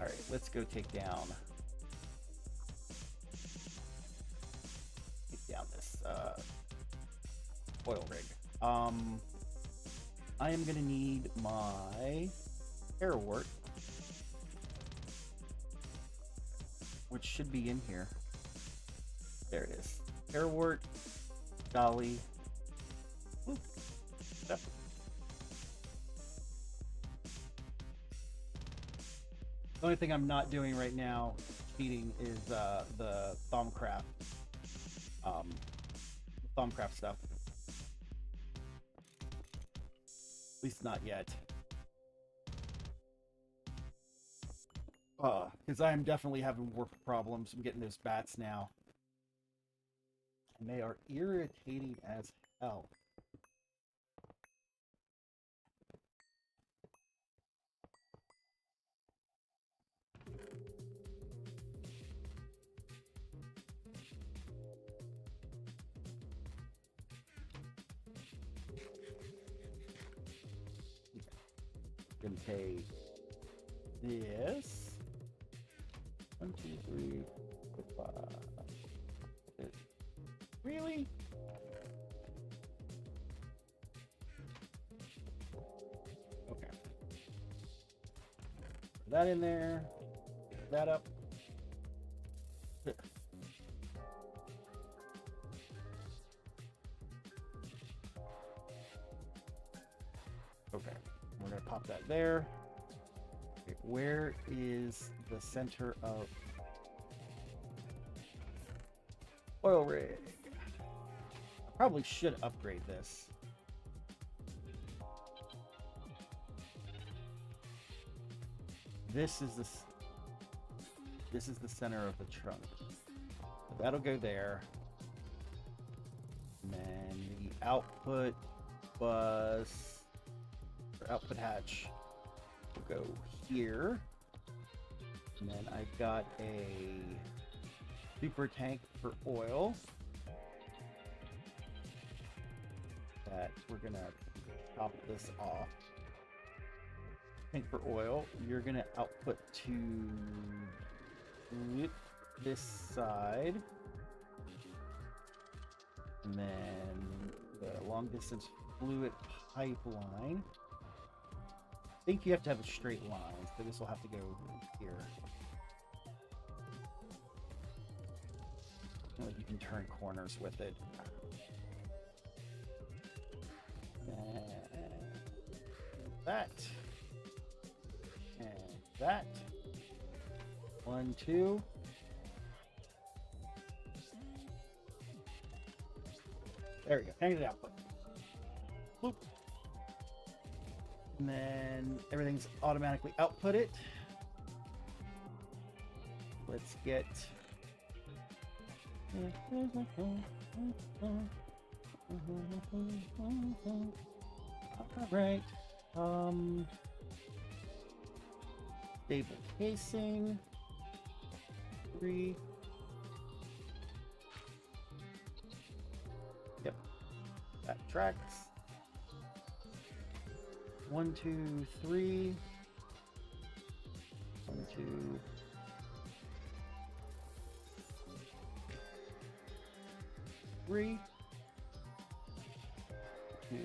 All right, let's go take down this oil rig. I am gonna need my airwort, which should be in here. There it is. Airwort, dolly. Oop. Yep. The only thing I'm not doing right now, cheating, is the Thaumcraft stuff. At least not yet. Because I am definitely having warp problems. I'm getting those bats now. And they are irritating as hell. Gonna take this. 1, 2, 3, 4, 5. Really? Okay. Put that in there. Put that up. Okay. We're gonna pop that there. Okay, where is the center of oil rig? I probably should upgrade this. This is the center of the trunk. So that'll go there. And then the output bus or output hatch will go here. And then I've got a super tank for oil that we're gonna top this off. Tank for oil, you're gonna output to this side, and then the long distance fluid pipeline. I think you have to have a straight line, so this will have to go here. Like you can turn corners with it. And that. And that. 1, 2. There we go. Hang it output. Boop. And then everything's automatically outputted. Let's get. All right. Stable casing. 3. Yep. That tracks. 1, 2, 3. 1, 2. 3. 2.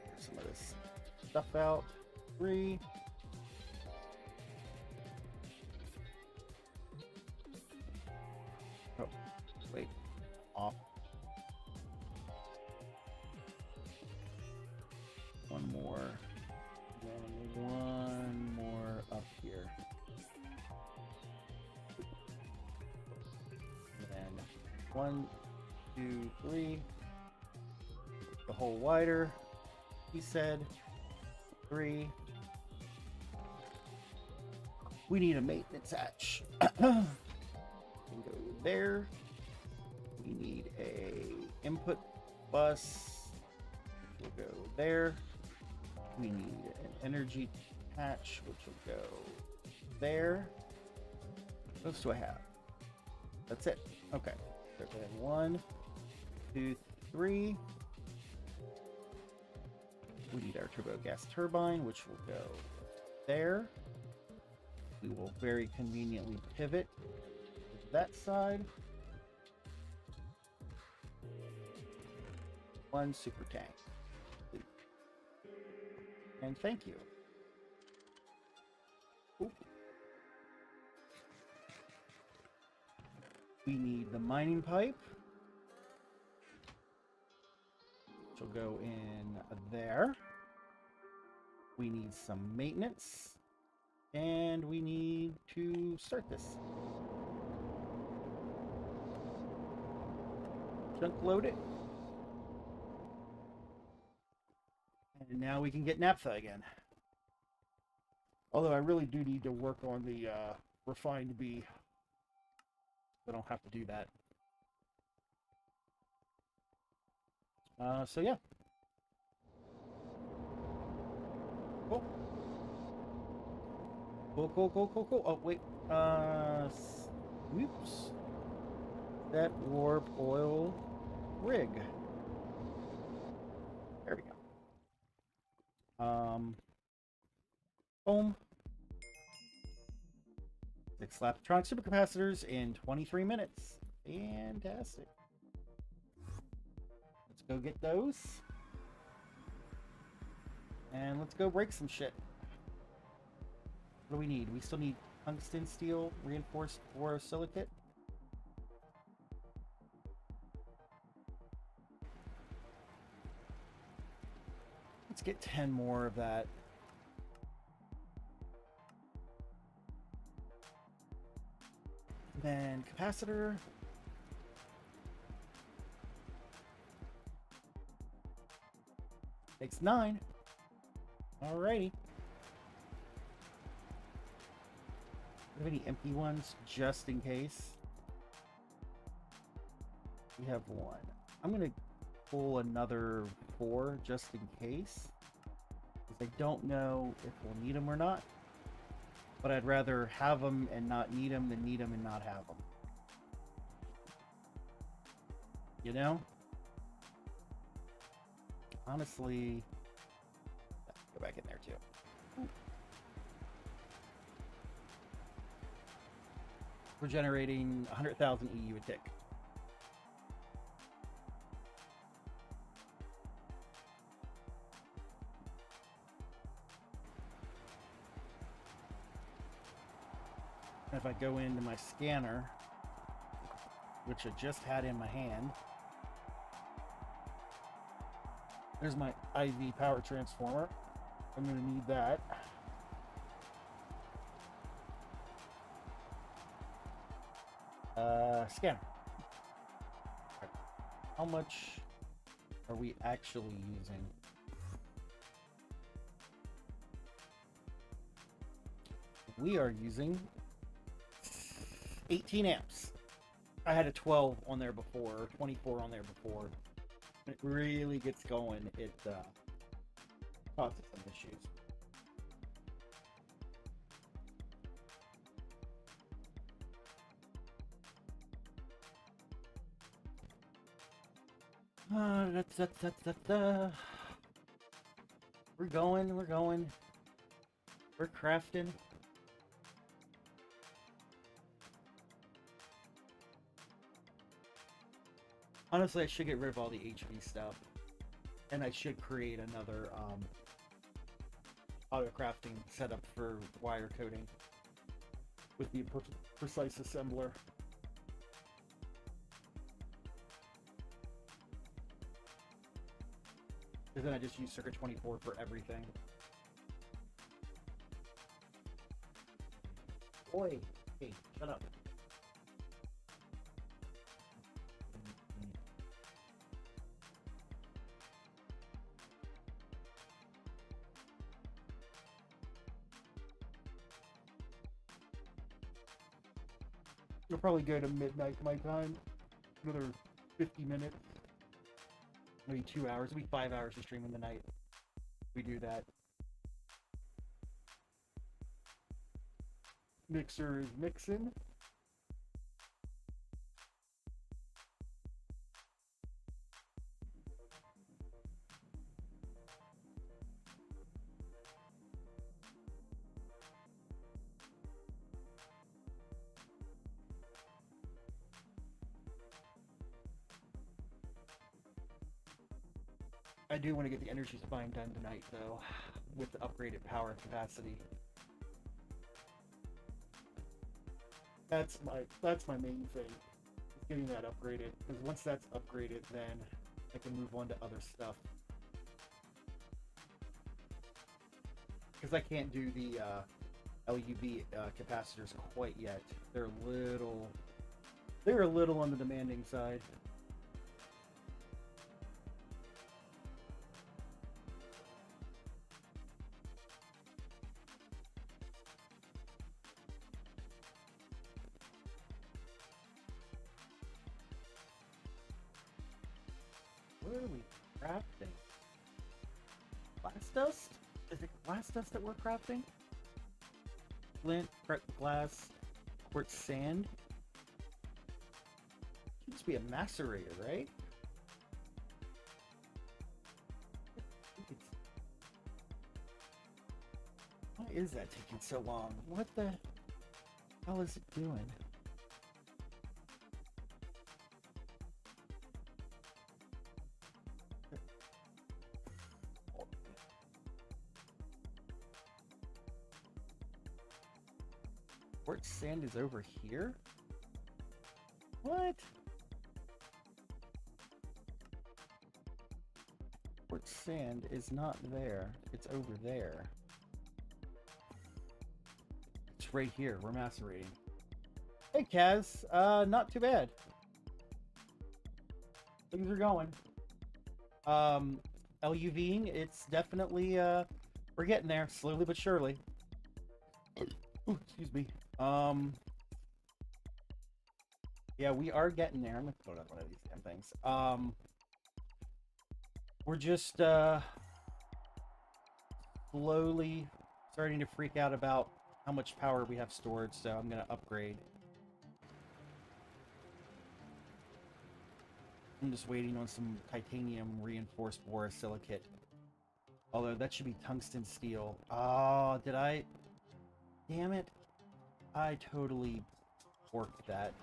Get some of this stuff out. 3. Oh, wait. Off. 1 more. And 1 more up here. And then 1, 2, 3. The hole wider. He said 3. We need a maintenance hatch. Can go there. We need a input bus. We'll go there. We need an energy hatch, which will go there. What else do I have? That's it. Okay. So we have 1, 2, 3. We need our turbo gas turbine, which will go there. We will very conveniently pivot to that side. 1 super tank. And thank you. Ooh. We need the mining pipe, which will go in there. We need some maintenance. And we need to start this. Chunk load it. And now we can get naphtha again. Although I really do need to work on the refined B. I don't have to do that. So yeah. Cool. Cool. Oh, wait. Oops. That warp oil rig. There we go. Boom. 6 Slaptronic supercapacitors in 23 minutes. Fantastic. Let's go get those. And let's go break some shit. What do we need? We still need tungsten steel reinforced borosilicate. Let's get 10 more of that. Then capacitor. Takes 9. Alrighty. Do we have any empty ones just in case? We have 1. I'm gonna pull another 4 just in case, because I don't know if we'll need them or not. But I'd rather have them and not need them than need them and not have them. You know? Honestly, go back in there too. We're generating 100,000 EU a tick. If I go into my scanner, which I just had in my hand, there's my IV power transformer. I'm going to need that. Scanner. How much are we actually using? We are using 18 amps. I had a 12 on there before, 24 on there before. When it really gets going, it causes some issues. We're going. We're crafting. Honestly, I should get rid of all the HV stuff. And I should create another auto crafting setup for wire coating with the precise assembler. Because then I just use Circuit 24 for everything. Oi! Hey, shut up. You'll probably go to midnight my time. Another 50 minutes. Maybe 2 hours. It'll be 5 hours to stream in the night. We do that. Mixer is mixing. I do want to get the energy spine done tonight, though, with the upgraded power capacity. That's my main thing, is getting that upgraded. Because once that's upgraded, then I can move on to other stuff. Because I can't do the LuV capacitors quite yet. They're a little on the demanding side. What are we crafting? Glass dust? Is it glass dust that we're crafting? Flint, glass, quartz sand. It must be a macerator, right? Why is that taking so long? What the hell is it doing? Quartz sand is over here? What? Quartz sand is not there. It's over there. It's right here. We're macerating. Hey, Kaz. Not too bad. Things are going. LuVing, it's definitely, we're getting there, slowly but surely. Ooh, excuse me. Yeah, we are getting there. I'm gonna put up one of these damn things. We're just slowly starting to freak out about how much power we have stored, so I'm gonna upgrade. I'm just waiting on some titanium reinforced borosilicate. Although that should be tungsten steel. Oh, did I? Damn it. I totally porked that.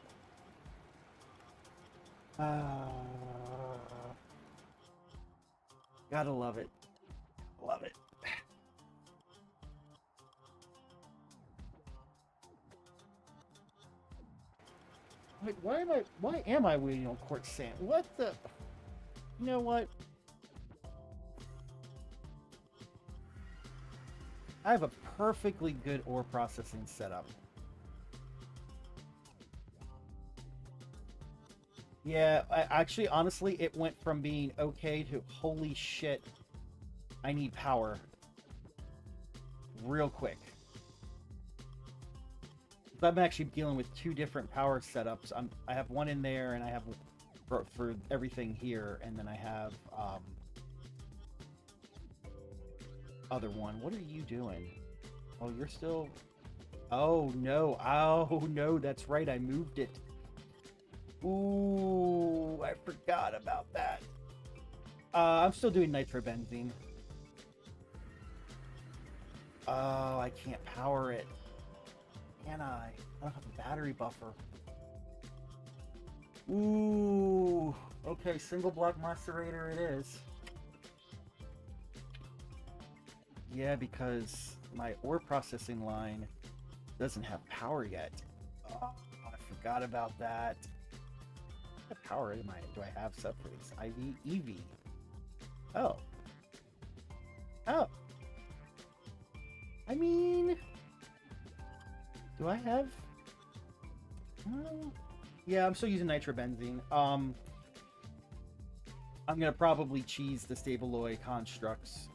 Gotta love it. Love it. Wait, why am I waiting on quartz sand? What the? You know what? I have a perfectly good ore processing setup. Yeah, actually, honestly, it went from being okay to holy shit, I need power. Real quick. I'm actually dealing with two different power setups. I have one in there, and I have for everything here, and then I have other one. What are you doing? Oh, you're still... Oh, no. Oh, no, that's right. I moved it. Ooh, I forgot about that. I'm still doing nitrobenzene. Oh, I can't power it. Can I? I don't have a battery buffer. Ooh, okay, single block macerator it is. Yeah, because my ore processing line doesn't have power yet. Oh, I forgot about that. What power do I have subphase? IV, EV. Oh. Oh. I mean, do I have? Yeah, I'm still using nitrobenzene. I'm gonna probably cheese the Stabaloy constructs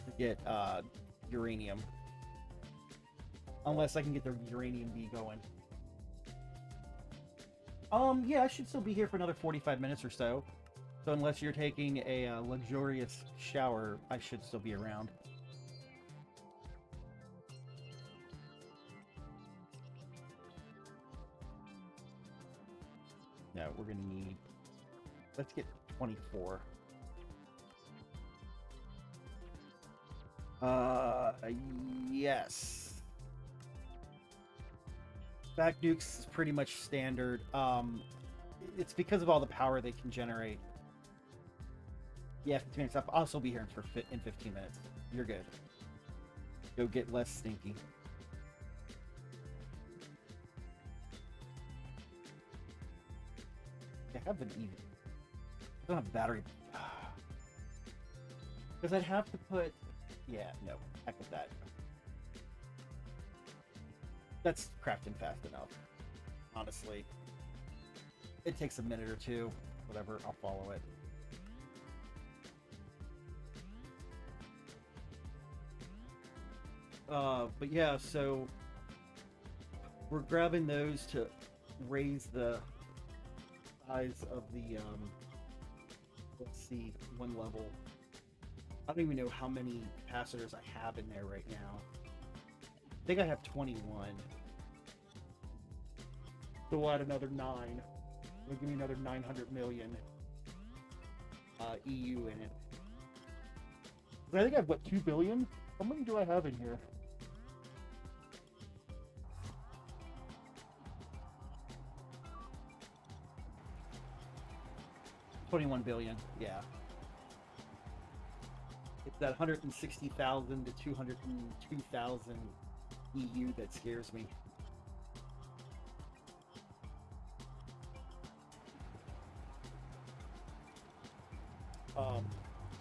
to get uranium, unless I can get the uranium B going. Yeah, I should still be here for another 45 minutes or so. So unless you're taking a luxurious shower, I should still be around. No, we're gonna need... Let's get 24. Yes. Back nukes is pretty much standard. It's because of all the power they can generate. Yeah, 15 minutes up. I'll still be here in 15 minutes. You're good. Go get less stinky. I have an EV. I don't have battery. Because I'd have to put... Yeah, no. Heck with that. That's crafting fast enough. Honestly. It takes a minute or two. Whatever, I'll follow it. But yeah, so... We're grabbing those to raise the size of the, let's see, one level. I don't even know how many capacitors I have in there right now. I think I have 21. So we'll add another 9. It'll give me another 900 million EU in it. I think I have, what, 2 billion? How many do I have in here? $21 billion, yeah. It's that 160,000 to 202,000 EU that scares me.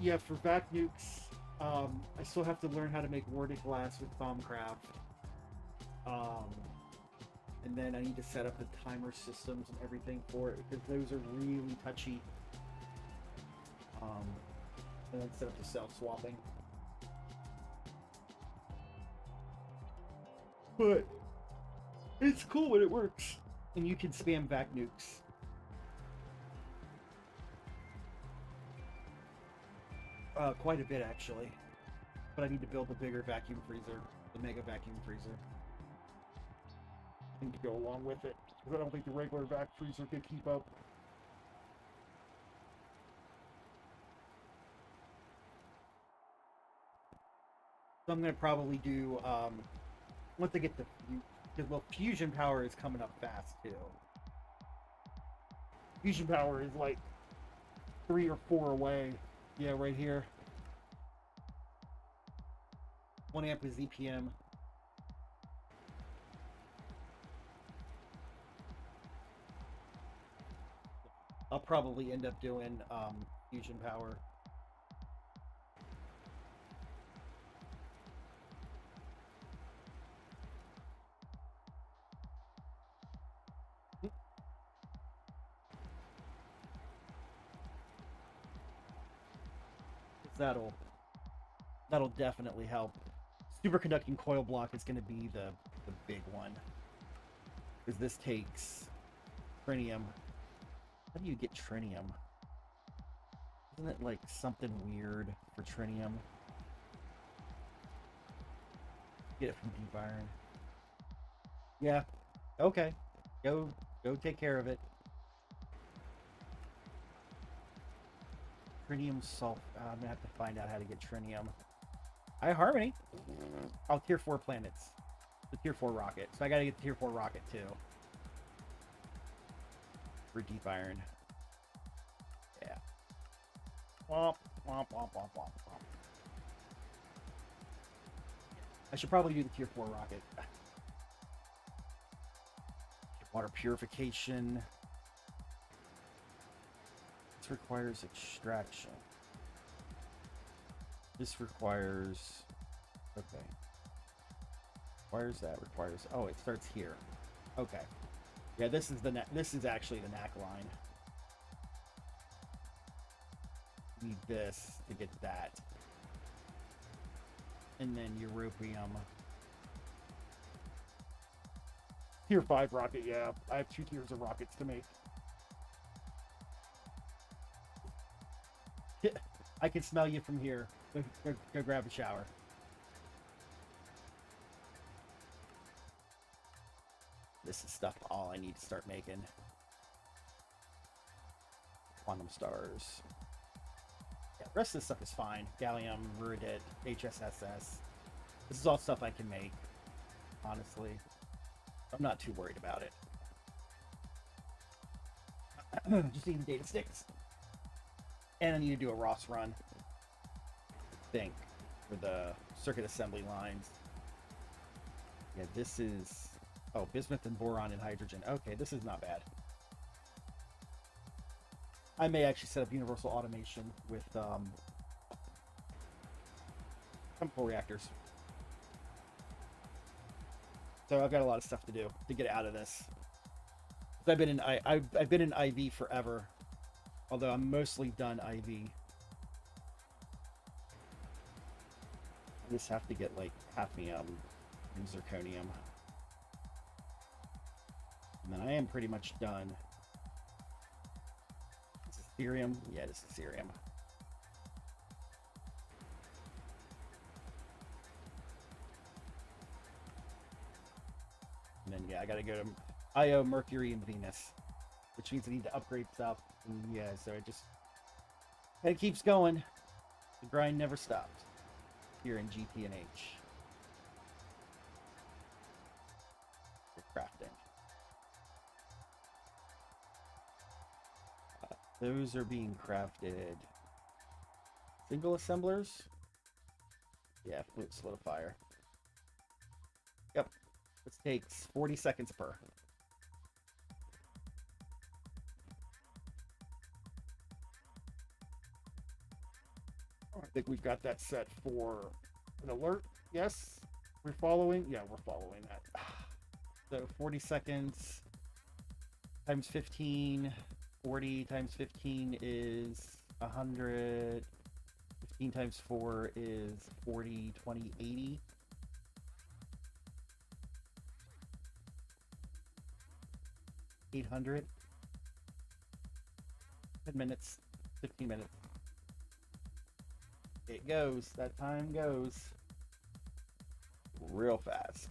Yeah, for vac nukes, I still have to learn how to make warded glass with Thaumcraft. And then I need to set up the timer systems and everything for it, because those are really touchy. And then set up the cell swapping. But it's cool when it works. And you can spam vac nukes. Quite a bit, actually. But I need to build a bigger vacuum freezer. The mega vacuum freezer. I need to go along with it. Because I don't think the regular vac freezer can keep up. So I'm going to probably do, once I get the, because, well, fusion power is coming up fast, too. Fusion power is like 3 or 4 away. Yeah, right here. 1 amp is EPM. I'll probably end up doing, fusion power. That'll definitely help. Superconducting coil block is going to be the big one, because this takes trinium. How do you get trinium? Isn't it like something weird for trinium? Get it from deep iron. Yeah. Okay. Go take care of it. Trinium salt. I'm gonna have to find out how to get trinium. Hi, Harmony. Oh, tier 4 planets. The tier 4 rocket. So I gotta get the tier 4 rocket too. For deep iron. Yeah. Womp, womp, womp, womp, womp, womp. I should probably do the tier 4 rocket. Water purification. This requires extraction. This requires... Okay. Requires that, requires... Oh, it starts here. Okay. Yeah, this is actually the knack line. Need this to get that. And then europium. Tier 5 rocket, yeah. I have 2 tiers of rockets to make. I can smell you from here. Go grab a shower. This is stuff all I need to start making. Quantum stars. Yeah, the rest of this stuff is fine. Gallium, Ruidit, HSSS. This is all stuff I can make, honestly. I'm not too worried about it. Just need the data sticks. And I need to do a ROS run. I think. For the circuit assembly lines. Yeah, this is... Oh, bismuth and boron and hydrogen. Okay, this is not bad. I may actually set up universal automation with chemical reactors. So I've got a lot of stuff to do to get out of this. I've been in IV forever, although I'm mostly done IV. I just have to get like hafnium and zirconium. And then I am pretty much done. Is this cerium? Yeah, this is cerium. And then, yeah, I gotta go to Io, Mercury, and Venus. Which means I need to upgrade stuff. And yeah, so it keeps going. The grind never stops. Here in GTNH. For crafting. Those are being crafted. Single assemblers? Yeah, fluid solidifier. Yep. This takes 40 seconds per. I think we've got that set for an alert. Yes. We're following? Yeah, we're following that. So 40 seconds times 15. 40 times 15 is 100. 15 times 4 is 40, 20, 80. 800. 10 minutes. 15 minutes. It goes. That time goes. Real fast.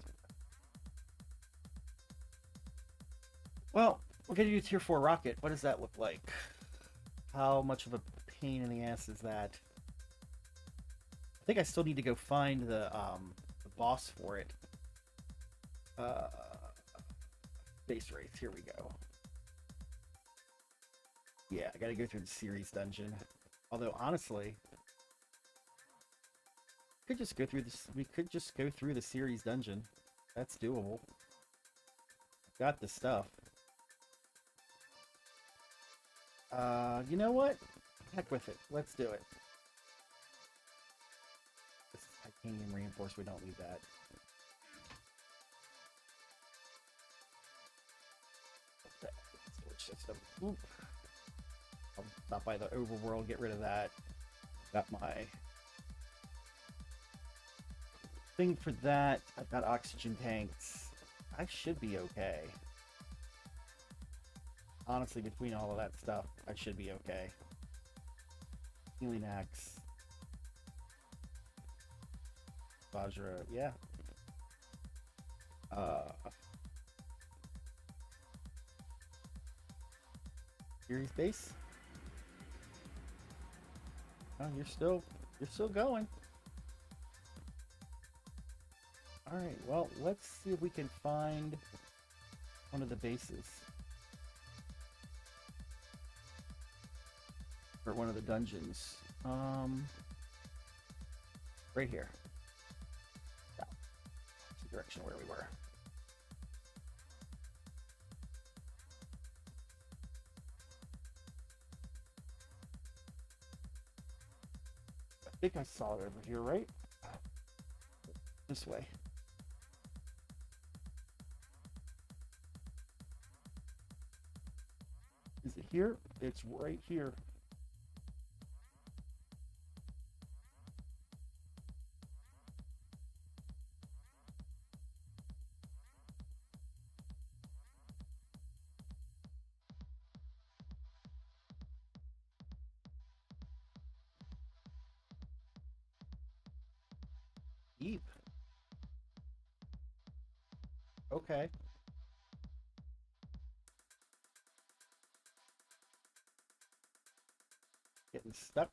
Well, we're going to do tier 4 rocket. What does that look like? How much of a pain in the ass is that? I think I still need to go find the boss for it. Base race. Here we go. Yeah, I got to go through the series dungeon. Although, honestly, we could just go through this. We could just go through the series dungeon. That's doable. Got the stuff. You know what? Heck with it. Let's do it. This is titanium reinforced. We don't need that. Storage system. Oop. I'll stop by the overworld. Get rid of that. Got my thing for that. I've got oxygen tanks. I should be okay. Honestly, between all of that stuff, I should be okay. Healing axe. Vajra, yeah. Series base. Oh, you're still going. Alright, well, let's see if we can find one of the bases. Or one of the dungeons. Right here. Yeah. That's the direction where we were. I think I saw it over here, right? This way. Is it here? It's right here. Deep. Okay. Getting stuck.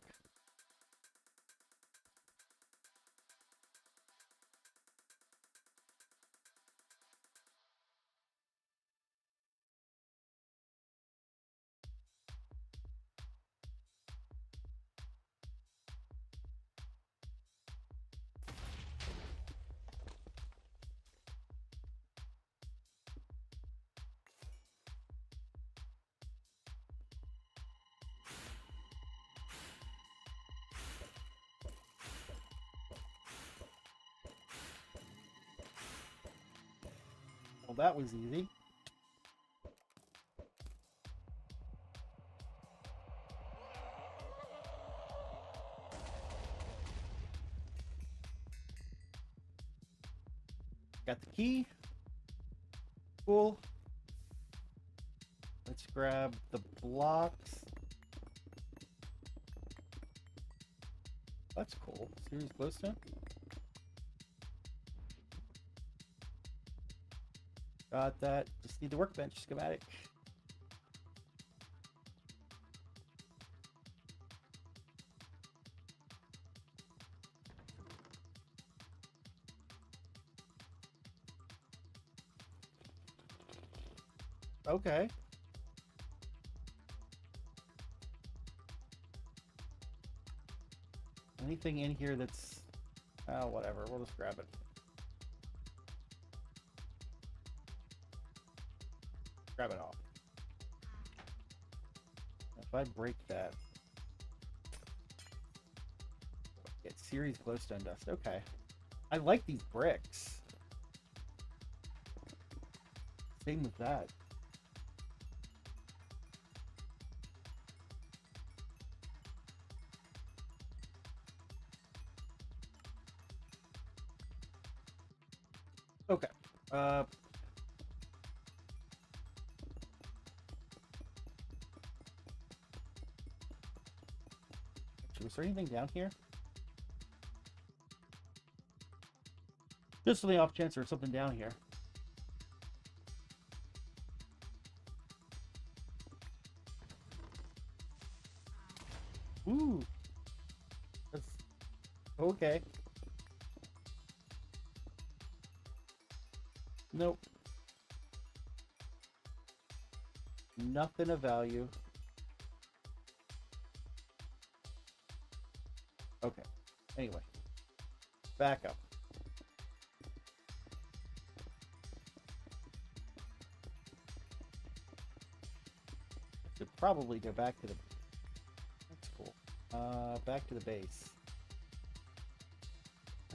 Well, that was easy. Got the key. Cool. Let's grab the blocks. That's cool. Series glowstone. Got that. Just need the workbench schematic. Okay. Anything in here that's... oh, whatever. We'll just grab it. Grab it off. If I break that... get series glowstone dust. Okay. I like these bricks. Same with that. Okay. Was there anything down here? Just on the off chance there's something down here. Ooh. That's okay. Nope. Nothing of value. Okay. Anyway. Back up. Should probably go back to the... that's cool. Back to the base.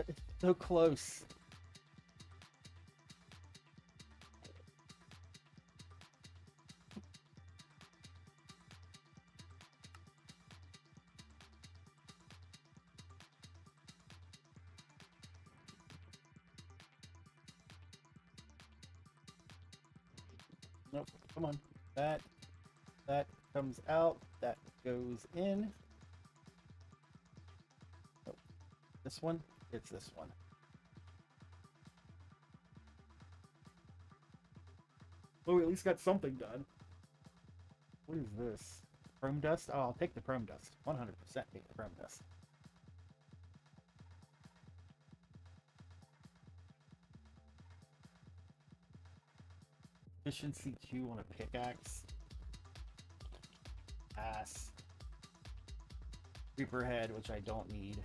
It's so close. Nope. Come on. That comes out. That goes in. Oh, this one? It's this one. Oh, we at least got something done. What is this? Chrome dust? Oh, I'll take the chrome dust. 100% take the chrome dust. Efficiency 2 on a pickaxe. Ass. Creeper head, which I don't need.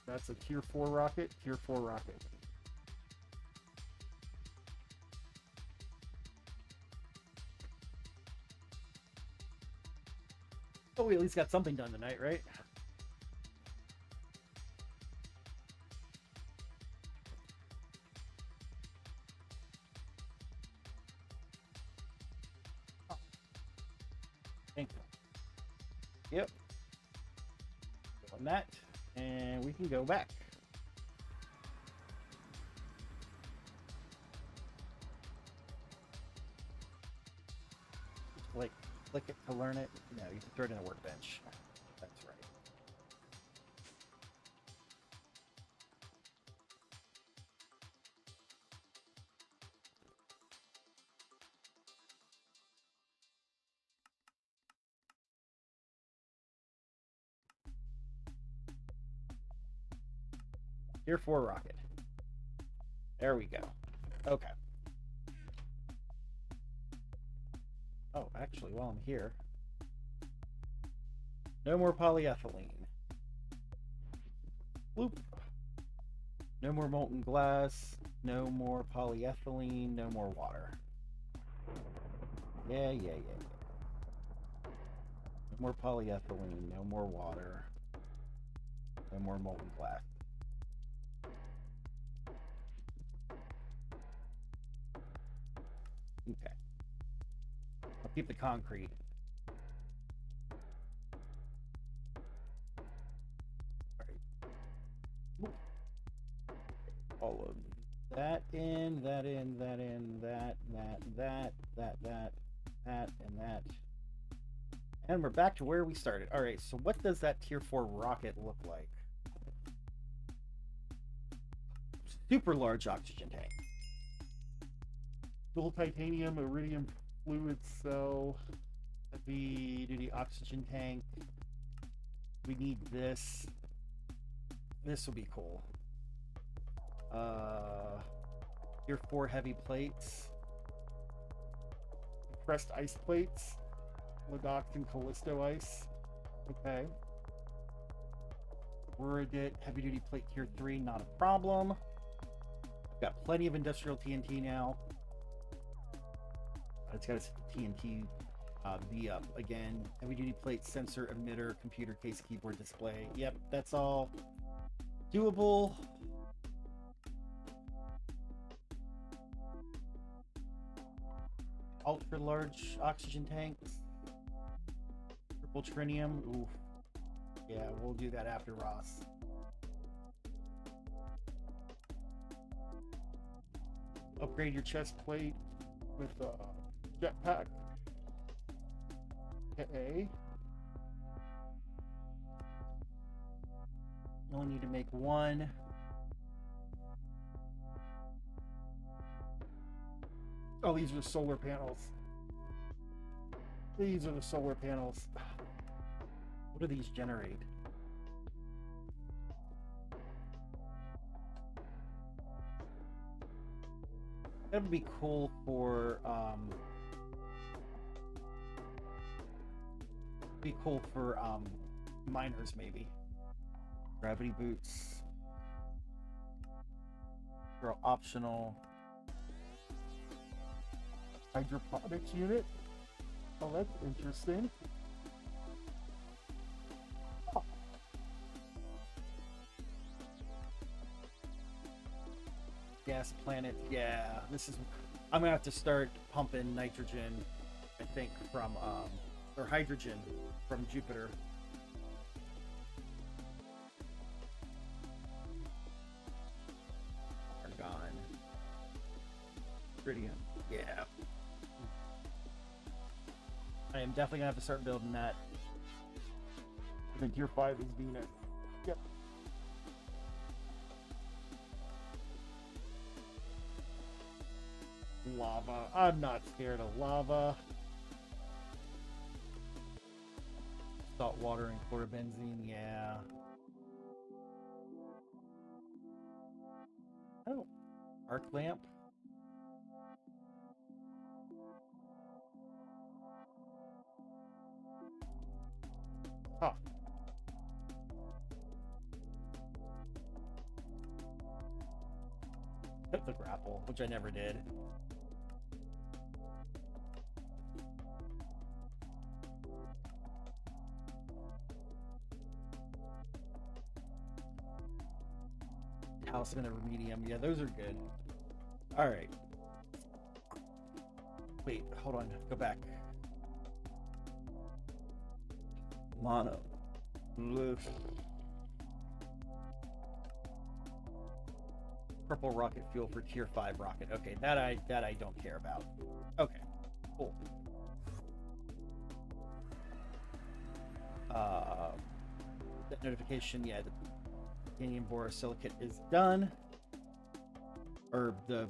That's a tier 4 rocket, tier 4 rocket. Oh, we at least got something done tonight, right? Oh. Thank you. Yep. On that, and we can go back. Like, click it to learn it. No, you can throw it in a workbench. That's right. Tier 4 rocket. There we go. Okay. Oh, actually, while I'm here, no more polyethylene. Bloop. No more molten glass. No more polyethylene. No more water. Yeah. No more polyethylene. No more water. No more molten glass. Okay. I'll keep the concrete. All right. All of that in, that, and that. And we're back to where we started. All right, so what does that tier 4 rocket look like? Super large oxygen tank. Dual titanium, iridium fluid cell, heavy duty oxygen tank. We need this. This will be cool. Tier 4 heavy plates. Compressed ice plates. Ladox and Callisto ice. Okay. Wordit, heavy duty plate tier 3, not a problem. Got plenty of industrial TNT now. It's got a TNT V up again. Heavy duty plate, sensor, emitter, computer case, keyboard, display. Yep, that's all doable. Ultra large oxygen tanks. Triple trinium. Ooh. Yeah, we'll do that after Ross. Upgrade your chest plate with jetpack. Okay. You only need to make one. Oh, these are the solar panels. These are the solar panels. What do these generate? That would be cool for miners maybe. Gravity boots. They're optional. Hydroponics unit. Oh, that's interesting. Oh. Gas planet. Yeah, this is. I'm gonna have to start pumping nitrogen, I think, from or hydrogen from Jupiter. Argon. Tritium. Yeah. I am definitely gonna have to start building that. I think tier 5 is Venus. Yep. lava. I'm not scared of lava. Salt water and chlorobenzene, yeah. Oh, arc lamp. Huh. Hit the grapple, which I never did. Talisman of Remedium. Yeah, those are good. All right. Wait, hold on. Go back. Mono. LuV. Purple rocket fuel for tier 5 rocket. Okay, that I don't care about. Okay, cool. That notification, yeah, the titanium borosilicate is done. Or the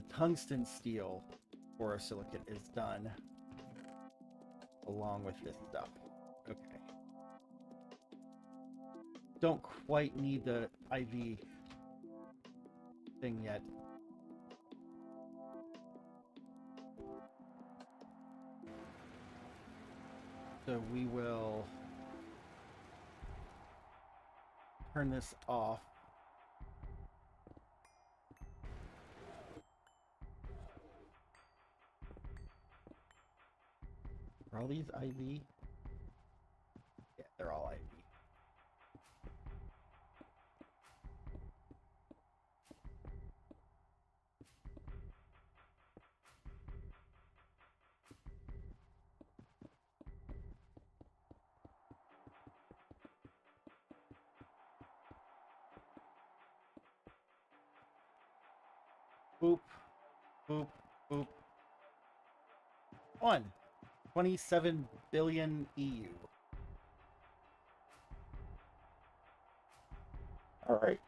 tungsten steel borosilicate is done. Along with this stuff. Okay. Don't quite need the IV thing yet. So we will turn this off. Are all these IV? Yeah, they're all IV. Boop, boop, boop. 27 billion EU. All right.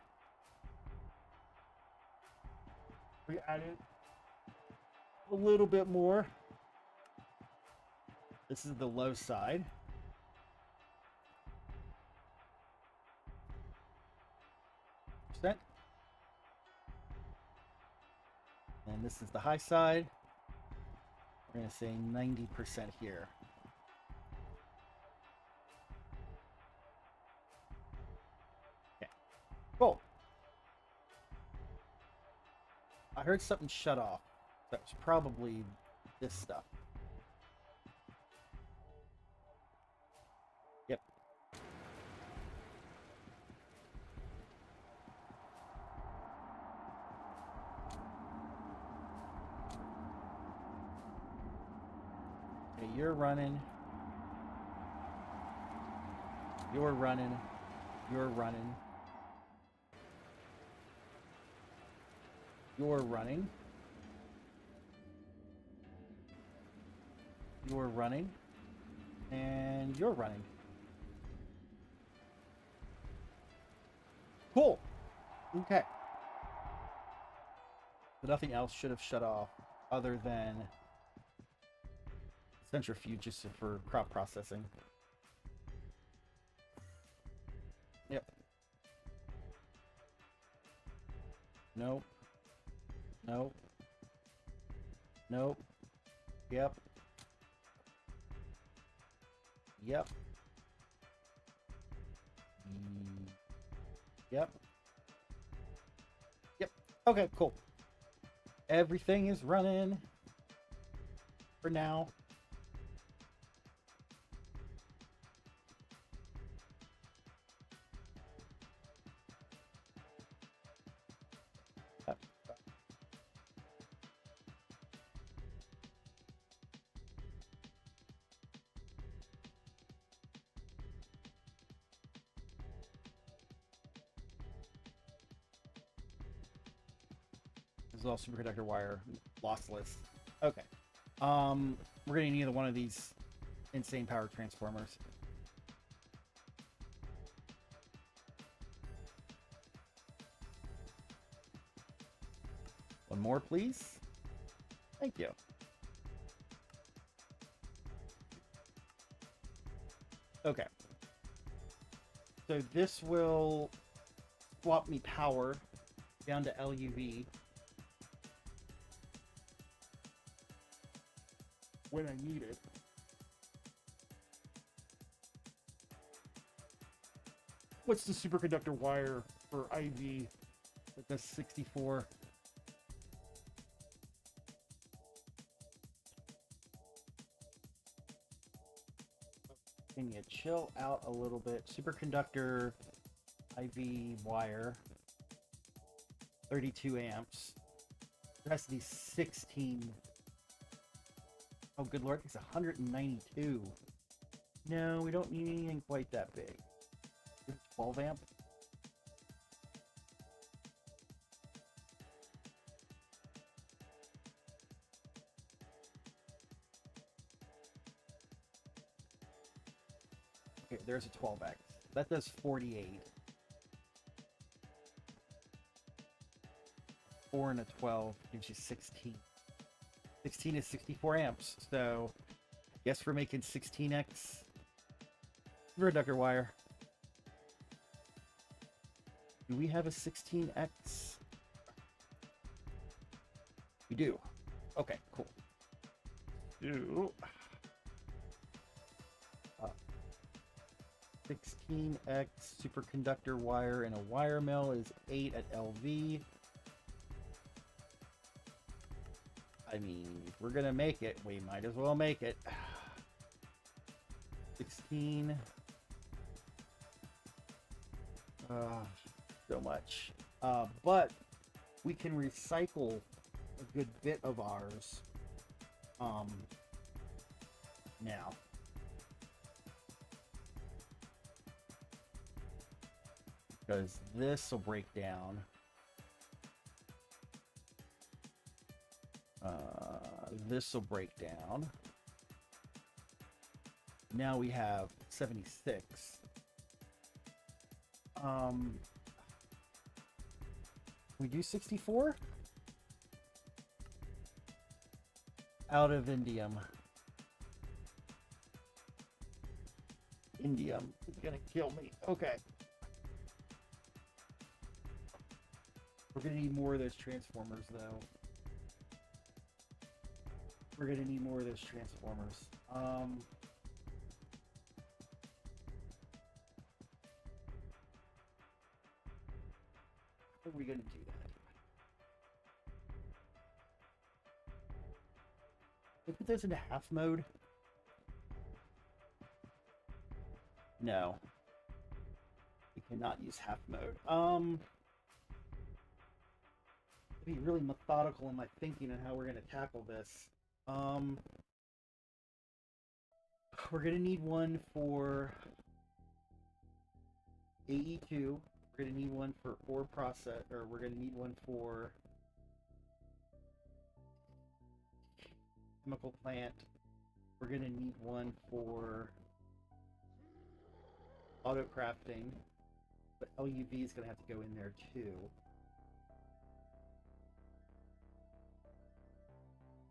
We added a little bit more. This is the low side. Percent. And this is the high side. We're going to say 90% here. Okay. Cool. I heard something shut off. That was probably this stuff. Yep. Okay, you're running. You're running. You're running. You're running. You're running. And you're running. Cool. Okay. But nothing else should have shut off other than centrifuges for crop processing. Yep. Nope. Nope. Nope. Yep. Yep. Yep. Yep. Okay, cool. Everything is running for now. This is all superconductor wire, lossless. Okay. We're gonna need one of these insane power transformers. One more, please. Thank you. Okay. So this will swap me power down to LuV when I need it. What's the superconductor wire for IV that does 64? Can you chill out a little bit? Superconductor IV wire, 32 amps. It has to be 16. Oh, good lord, it's 192. No, we don't need anything quite that big. 12 amp. Okay, there's a 12x. That does 48. 4 and a 12 gives you 16. 16 is 64 amps, so guess we're making 16x superconductor wire. Do we have a 16x? We do. Okay, cool. 16x superconductor wire in a wire mill is 8 at LV. I mean, if we're gonna make it, we might as well make it. 16. So much. But we can recycle a good bit of ours now. Because this will break down. This will break down. Now we have 76. We do 64? Out of indium. Indium is gonna kill me. Okay. We're gonna need more of those transformers, though. We're gonna need more of those transformers. How are we gonna do that? Can we put those into half mode? No. We cannot use half mode. Be really methodical in my thinking on how we're gonna tackle this. We're gonna need one for AE2. We're gonna need one for ore process, or we're gonna need one for chemical plant. We're gonna need one for auto crafting, but LuV is gonna have to go in there too.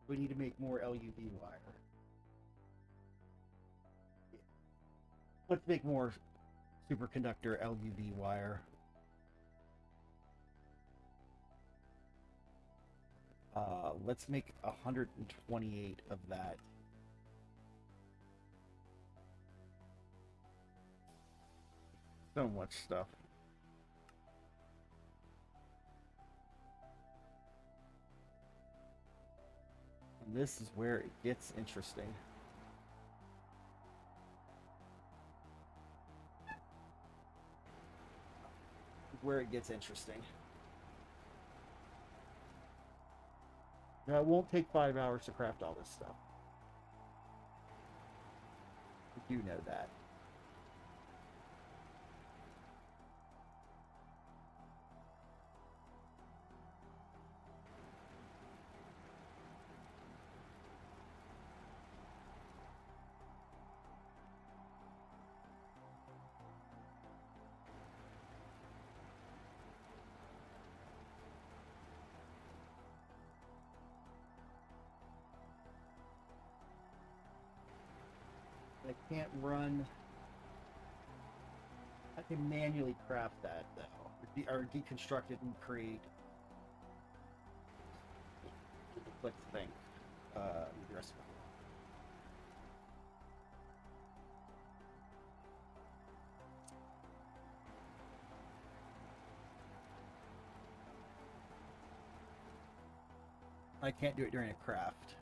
We need to make more LuV wire. Let's make more superconductor LuV wire. Let's make 128 of that. So much stuff. And this is where it gets interesting. Where it gets interesting. Now, it won't take 5 hours to craft all this stuff. I do know that. can't run. I can manually craft that though, or deconstruct it and create. Let's think. The rest of it. I can't do it during a craft.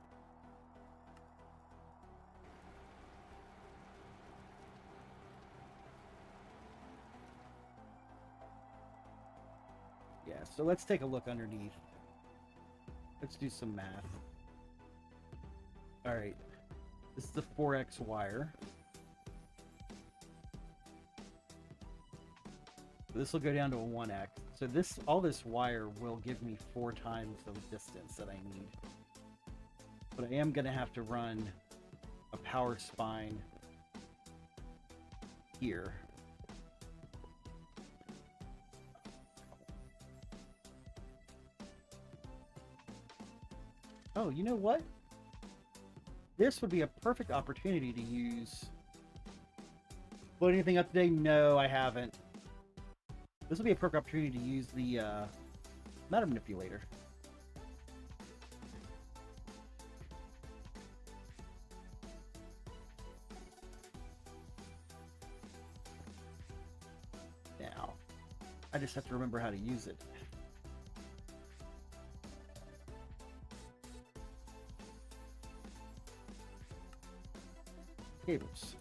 Yeah, so let's take a look underneath. Let's do some math. All right, this is the 4x wire. This will go down to a 1x. So all this wire will give me 4 times the distance that I need. But I am going to have to run a power spine here. Oh, you know what? This would be a perfect opportunity to use... Put anything up today? No, I haven't. This will be a perfect opportunity to use the matter manipulator. Now, I just have to remember how to use it. Cables.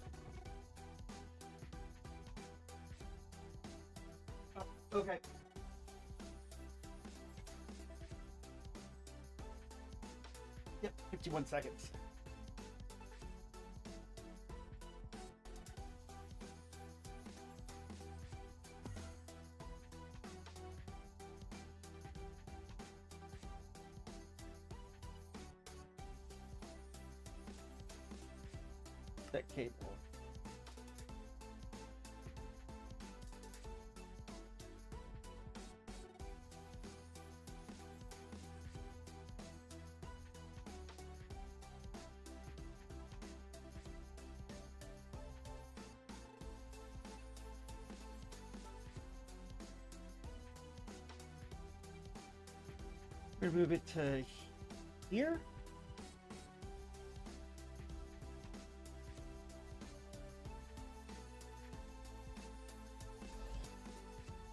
Oh, okay. Yep, 51 seconds. That cable. We're gonna move it to here.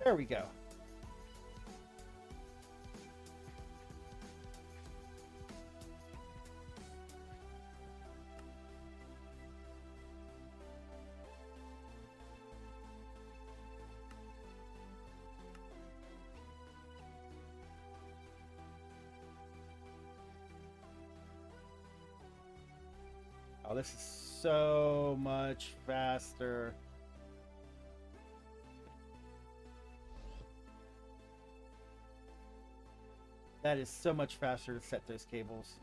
There we go. Oh, this is so much faster. That is so much faster to set those cables.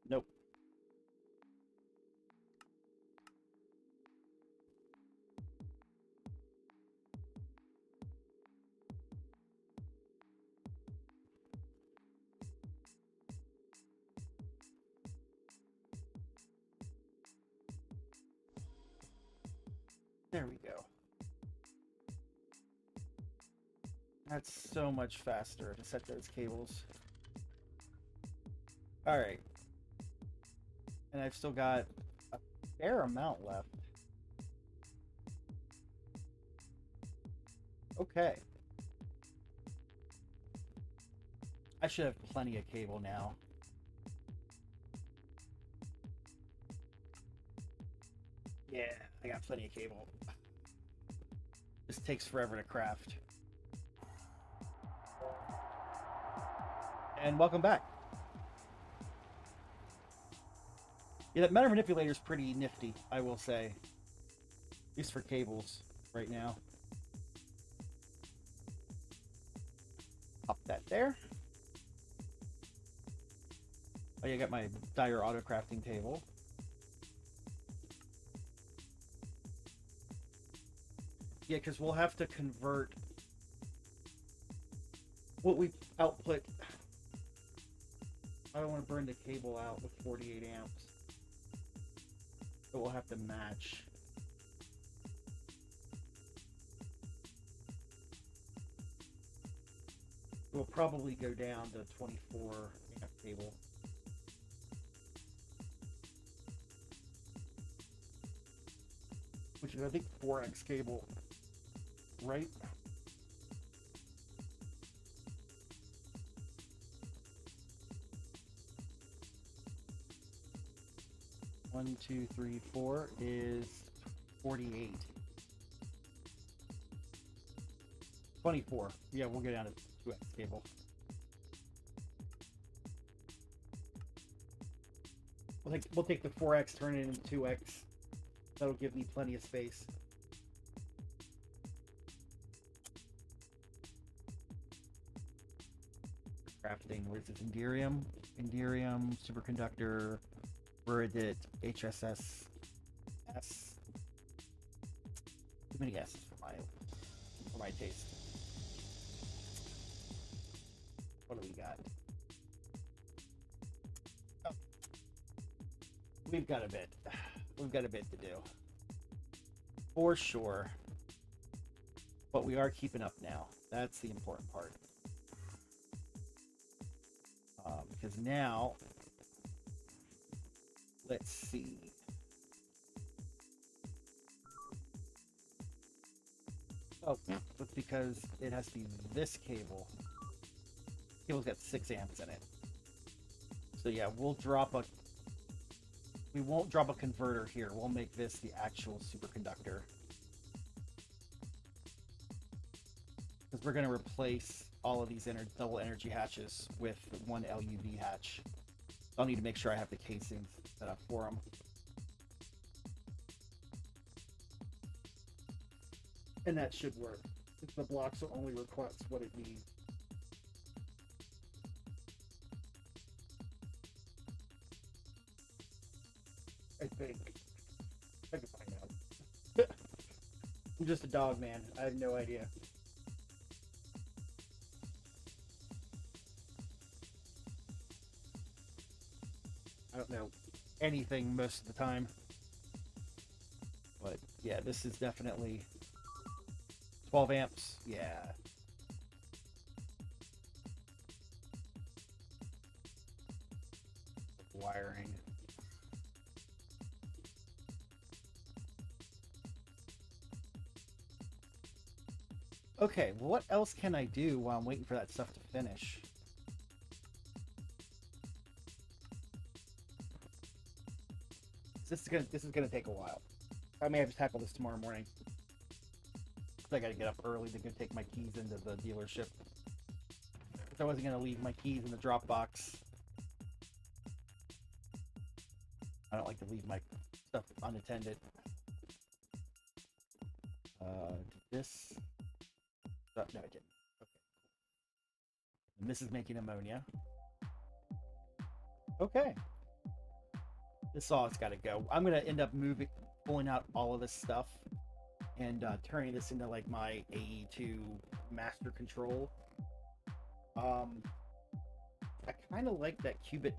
Nope. There we go. That's so much faster to set those cables. All right. And I've still got a fair amount left. Okay. I should have plenty of cable now. Yeah, I got plenty of cable. This takes forever to craft. And welcome back. Yeah, that matter manipulator is pretty nifty, I will say. At least for cables. right now. Pop that there. Oh, yeah, I got my Dire auto crafting table. Yeah, because we'll have to convert what we output. I don't want to burn the cable out with 48 amps. So we'll have to match. We'll probably go down to 24 amp cable. Which is, I think, 4x cable, right? One, two, three, four is 48. 24. Yeah, we'll go down to 2x cable. We'll take the 4x, turn it into 2x. That'll give me plenty of space. Crafting, where's this? Inderium, superconductor, Viridit, HSS, S. Too many S's for my taste. What do we got? Oh. We've got a bit to do. For sure. But we are keeping up now. That's the important part. Because now, let's see. Oh, that's because it has to be this cable. Cable's got 6 amps in it. So yeah, we won't drop a converter here. We'll make this the actual superconductor. Because we're going to replace all of these double energy hatches with one LuV hatch. I'll need to make sure I have the casings set up for them. And that should work. The blocks will only request what it needs. I think. I can find out. I'm just a dog, man. I have no idea. I don't know anything most of the time. But yeah, this is definitely 12 amps. Yeah. Wiring. Okay, well, what else can I do while I'm waiting for that stuff to finish? This is gonna take a while. I may have to tackle this tomorrow morning. I gotta get up early to go take my keys into the dealership. I wasn't gonna leave my keys in the drop box. I don't like to leave my stuff unattended. Did this? Oh, no, I didn't. Okay. And this is making ammonia. Okay. This saw's got to go. I'm gonna end up pulling out all of this stuff and turning this into like my AE2 master control. I kind of like that qubit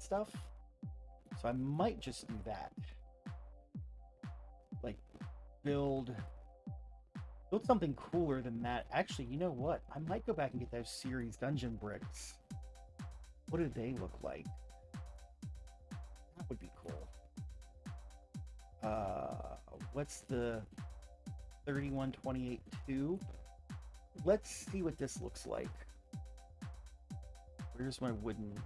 stuff, so I might just do that. Like build something cooler than that. Actually, you know what? I might go back and get those series dungeon bricks. What do they look like? That would be cool. What's the 3128-2? Let's see what this looks like. Where's my wooden?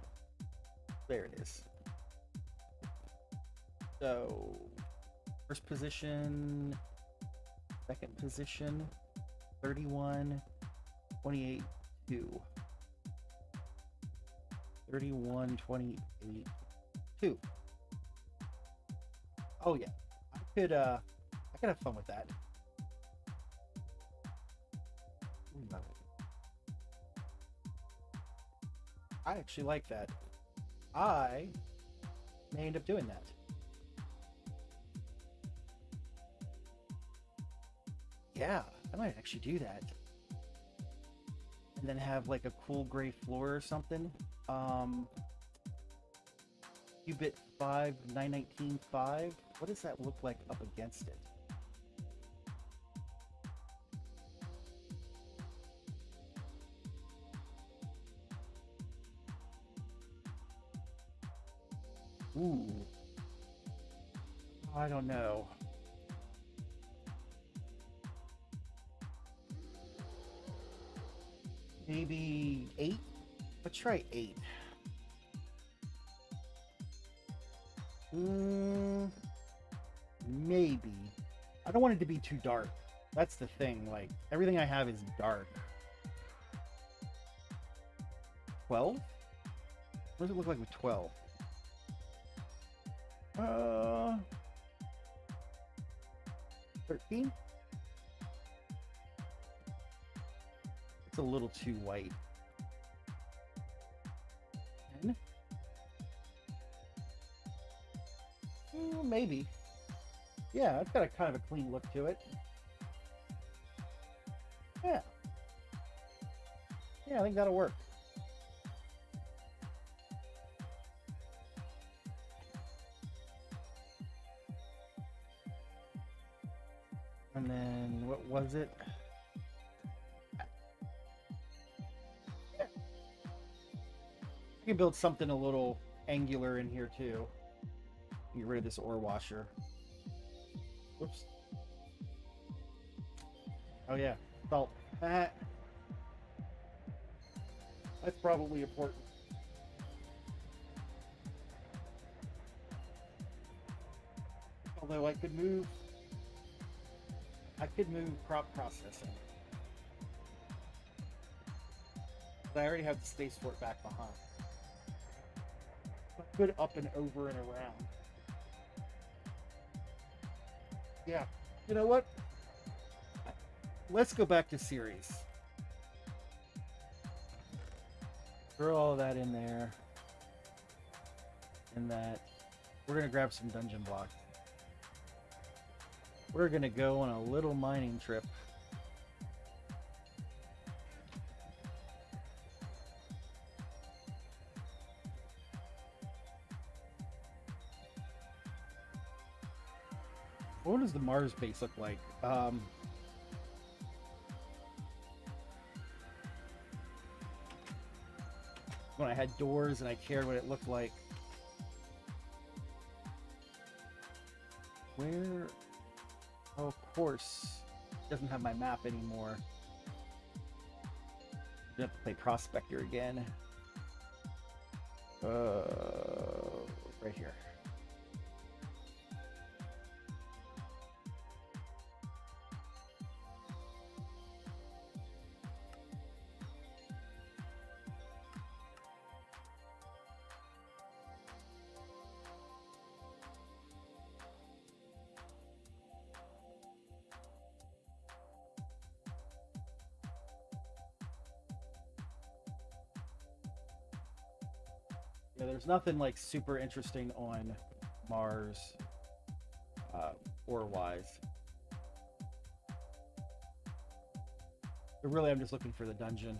There it is. So, first position, second position, 3128-2. 3128-2. Oh yeah, I could can have fun with that. I actually like that. I may end up doing that. Yeah, I might actually do that. And then have like a cool gray floor or something. Qubit 5, 919.5. What does that look like up against it? Ooh. I don't know. Maybe 8? Let's try 8. Maybe. I don't want it to be too dark. That's the thing. Like, everything I have is dark. 12? What does it look like with 12? 13? It's a little too white. 10? Maybe. Yeah, it's got a kind of a clean look to it. Yeah. Yeah, I think that'll work. And then, what was it? You can build something a little angular in here too. Get rid of this ore washer. Whoops. Oh yeah, salt. That's probably important. Although I could move crop processing. But I already have the space for it back behind. I could up and over and around. Yeah. You know what? Let's go back to series. Throw all of that in there. And that. We're going to grab some dungeon blocks. We're going to go on a little mining trip. What does the Mars base look like? When I had doors and I cared what it looked like. Where? Oh, of course. It doesn't have my map anymore. I have to play Prospector again. Right here. Yeah, there's nothing like super interesting on Mars, ore-wise. But really, I'm just looking for the dungeon.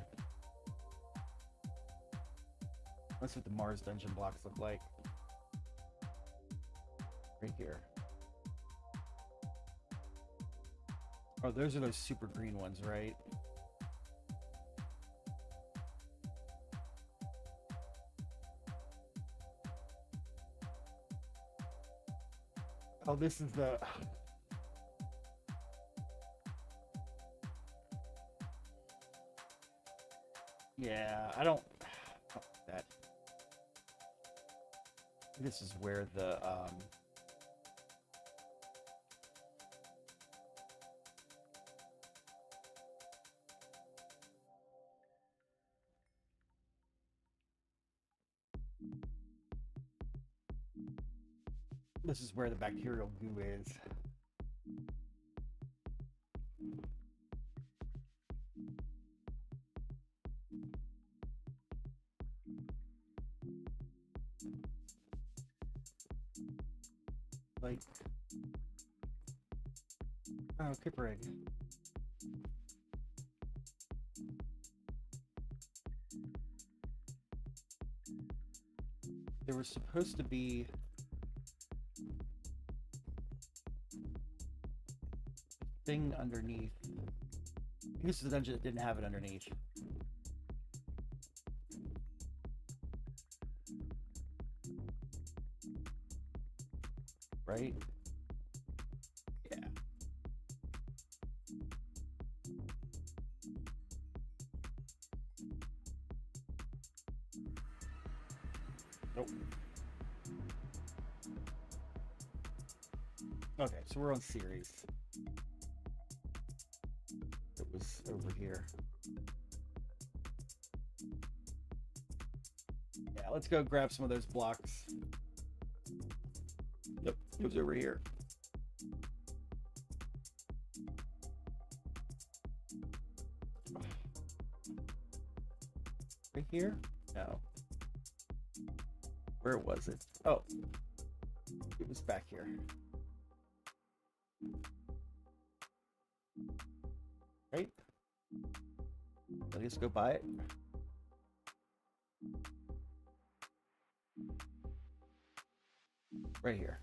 That's what the Mars dungeon blocks look like. Right here. Oh, those are those super green ones, right? Oh, this is the... Yeah, I don't... That. This is where the... This is where the bacterial goo is. like... Oh, Kipper egg. There was supposed to be a thing underneath. I think this is a dungeon that didn't have it underneath. Right? Yeah. Nope. Okay, so we're on series. It was over here. Yeah, let's go grab some of those blocks. Yep, it was over here. Right here? No. Where was it? Oh, it was back here. Right? Let us go buy it. Right here.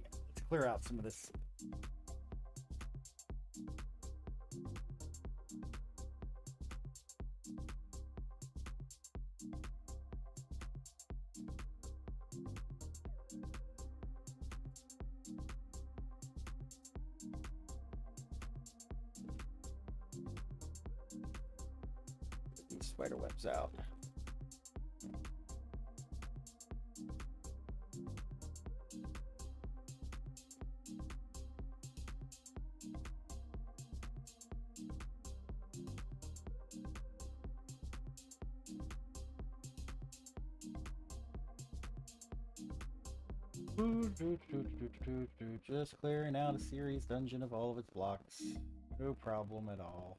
Yeah, let's clear out some of this. These spider webs out. Just clearing out a series dungeon of all of its blocks. No problem at all.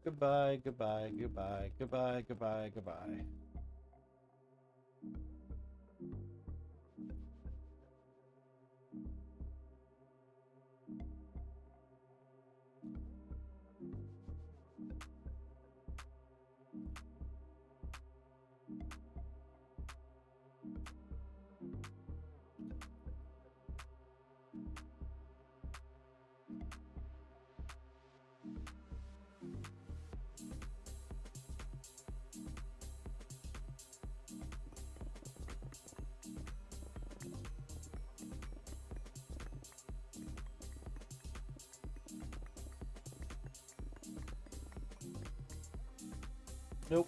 Goodbye, goodbye, goodbye, goodbye, goodbye, goodbye. Nope.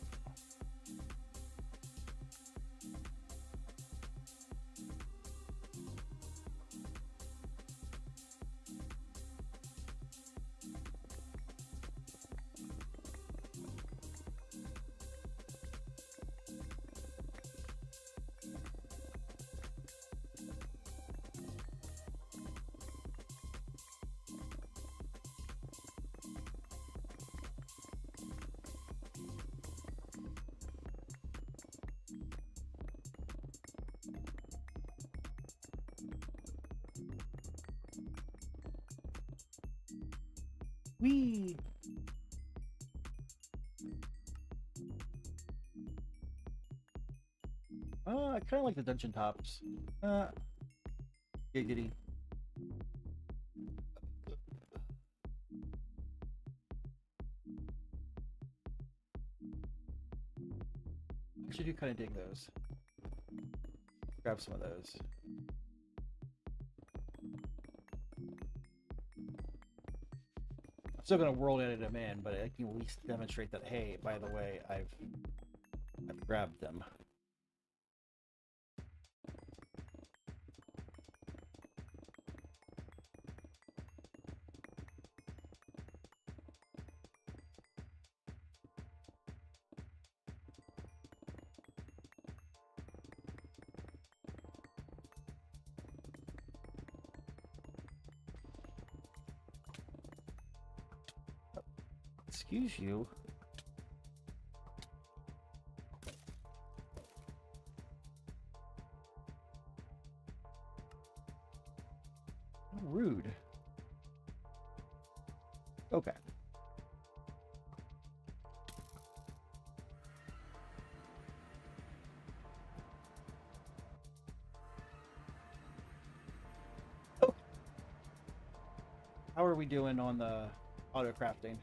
Whee! I kind of like the dungeon tops. Giggity. Actually, do kind of dig those. Grab some of those. I'm still gonna world edit them in, but I can at least demonstrate that, hey, by the way, I've grabbed them. Excuse you. How rude. Okay. Oh. How are we doing on the auto crafting?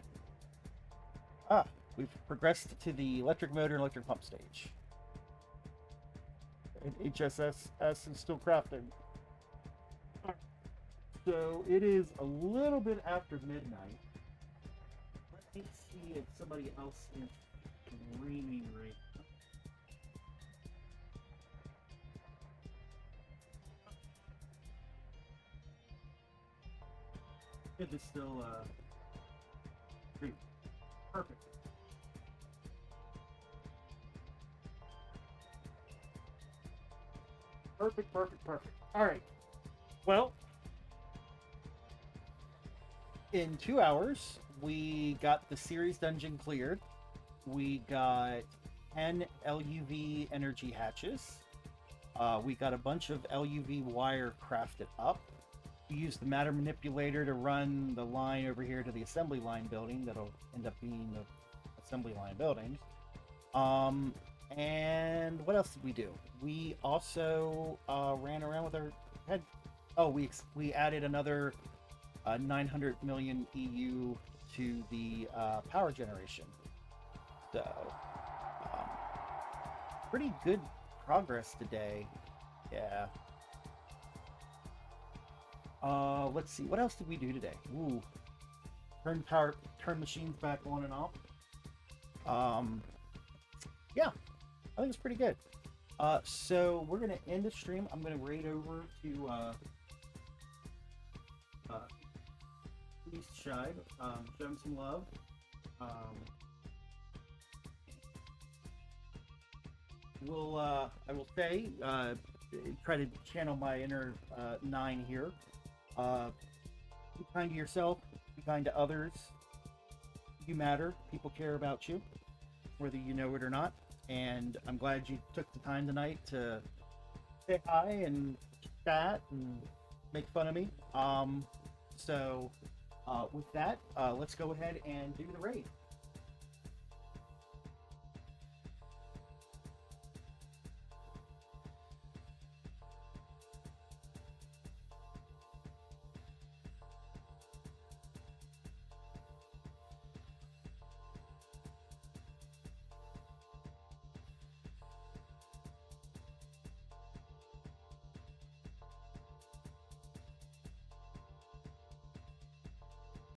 Ah, we've progressed to the electric motor and electric pump stage. And HSS is still crafting. So it is a little bit after midnight. Let me see if somebody else is streaming right now. It is still streaming. Perfect. Perfect, perfect, perfect. All right. Well, in 2 hours, we got the series dungeon cleared. We got 10 LuV energy hatches. We got a bunch of LuV wire crafted up. We used the matter manipulator to run the line over here to the assembly line building. That'll end up being the assembly line buildings. And what else did we do? We also ran around with our head. Oh, we added another 900 million EU to the power generation. So, pretty good progress today. Yeah. Let's see. What else did we do today? Ooh. Turn machines back on and off. Yeah. I think it's pretty good. So we're gonna end the stream. I'm gonna raid over to East Shibe, show him some love. I will say, try to channel my inner 9 here. Be kind to yourself, be kind to others. You matter. People care about you, whether you know it or not. And I'm glad you took the time tonight to say hi and chat and make fun of me. So with that, let's go ahead and do the raid.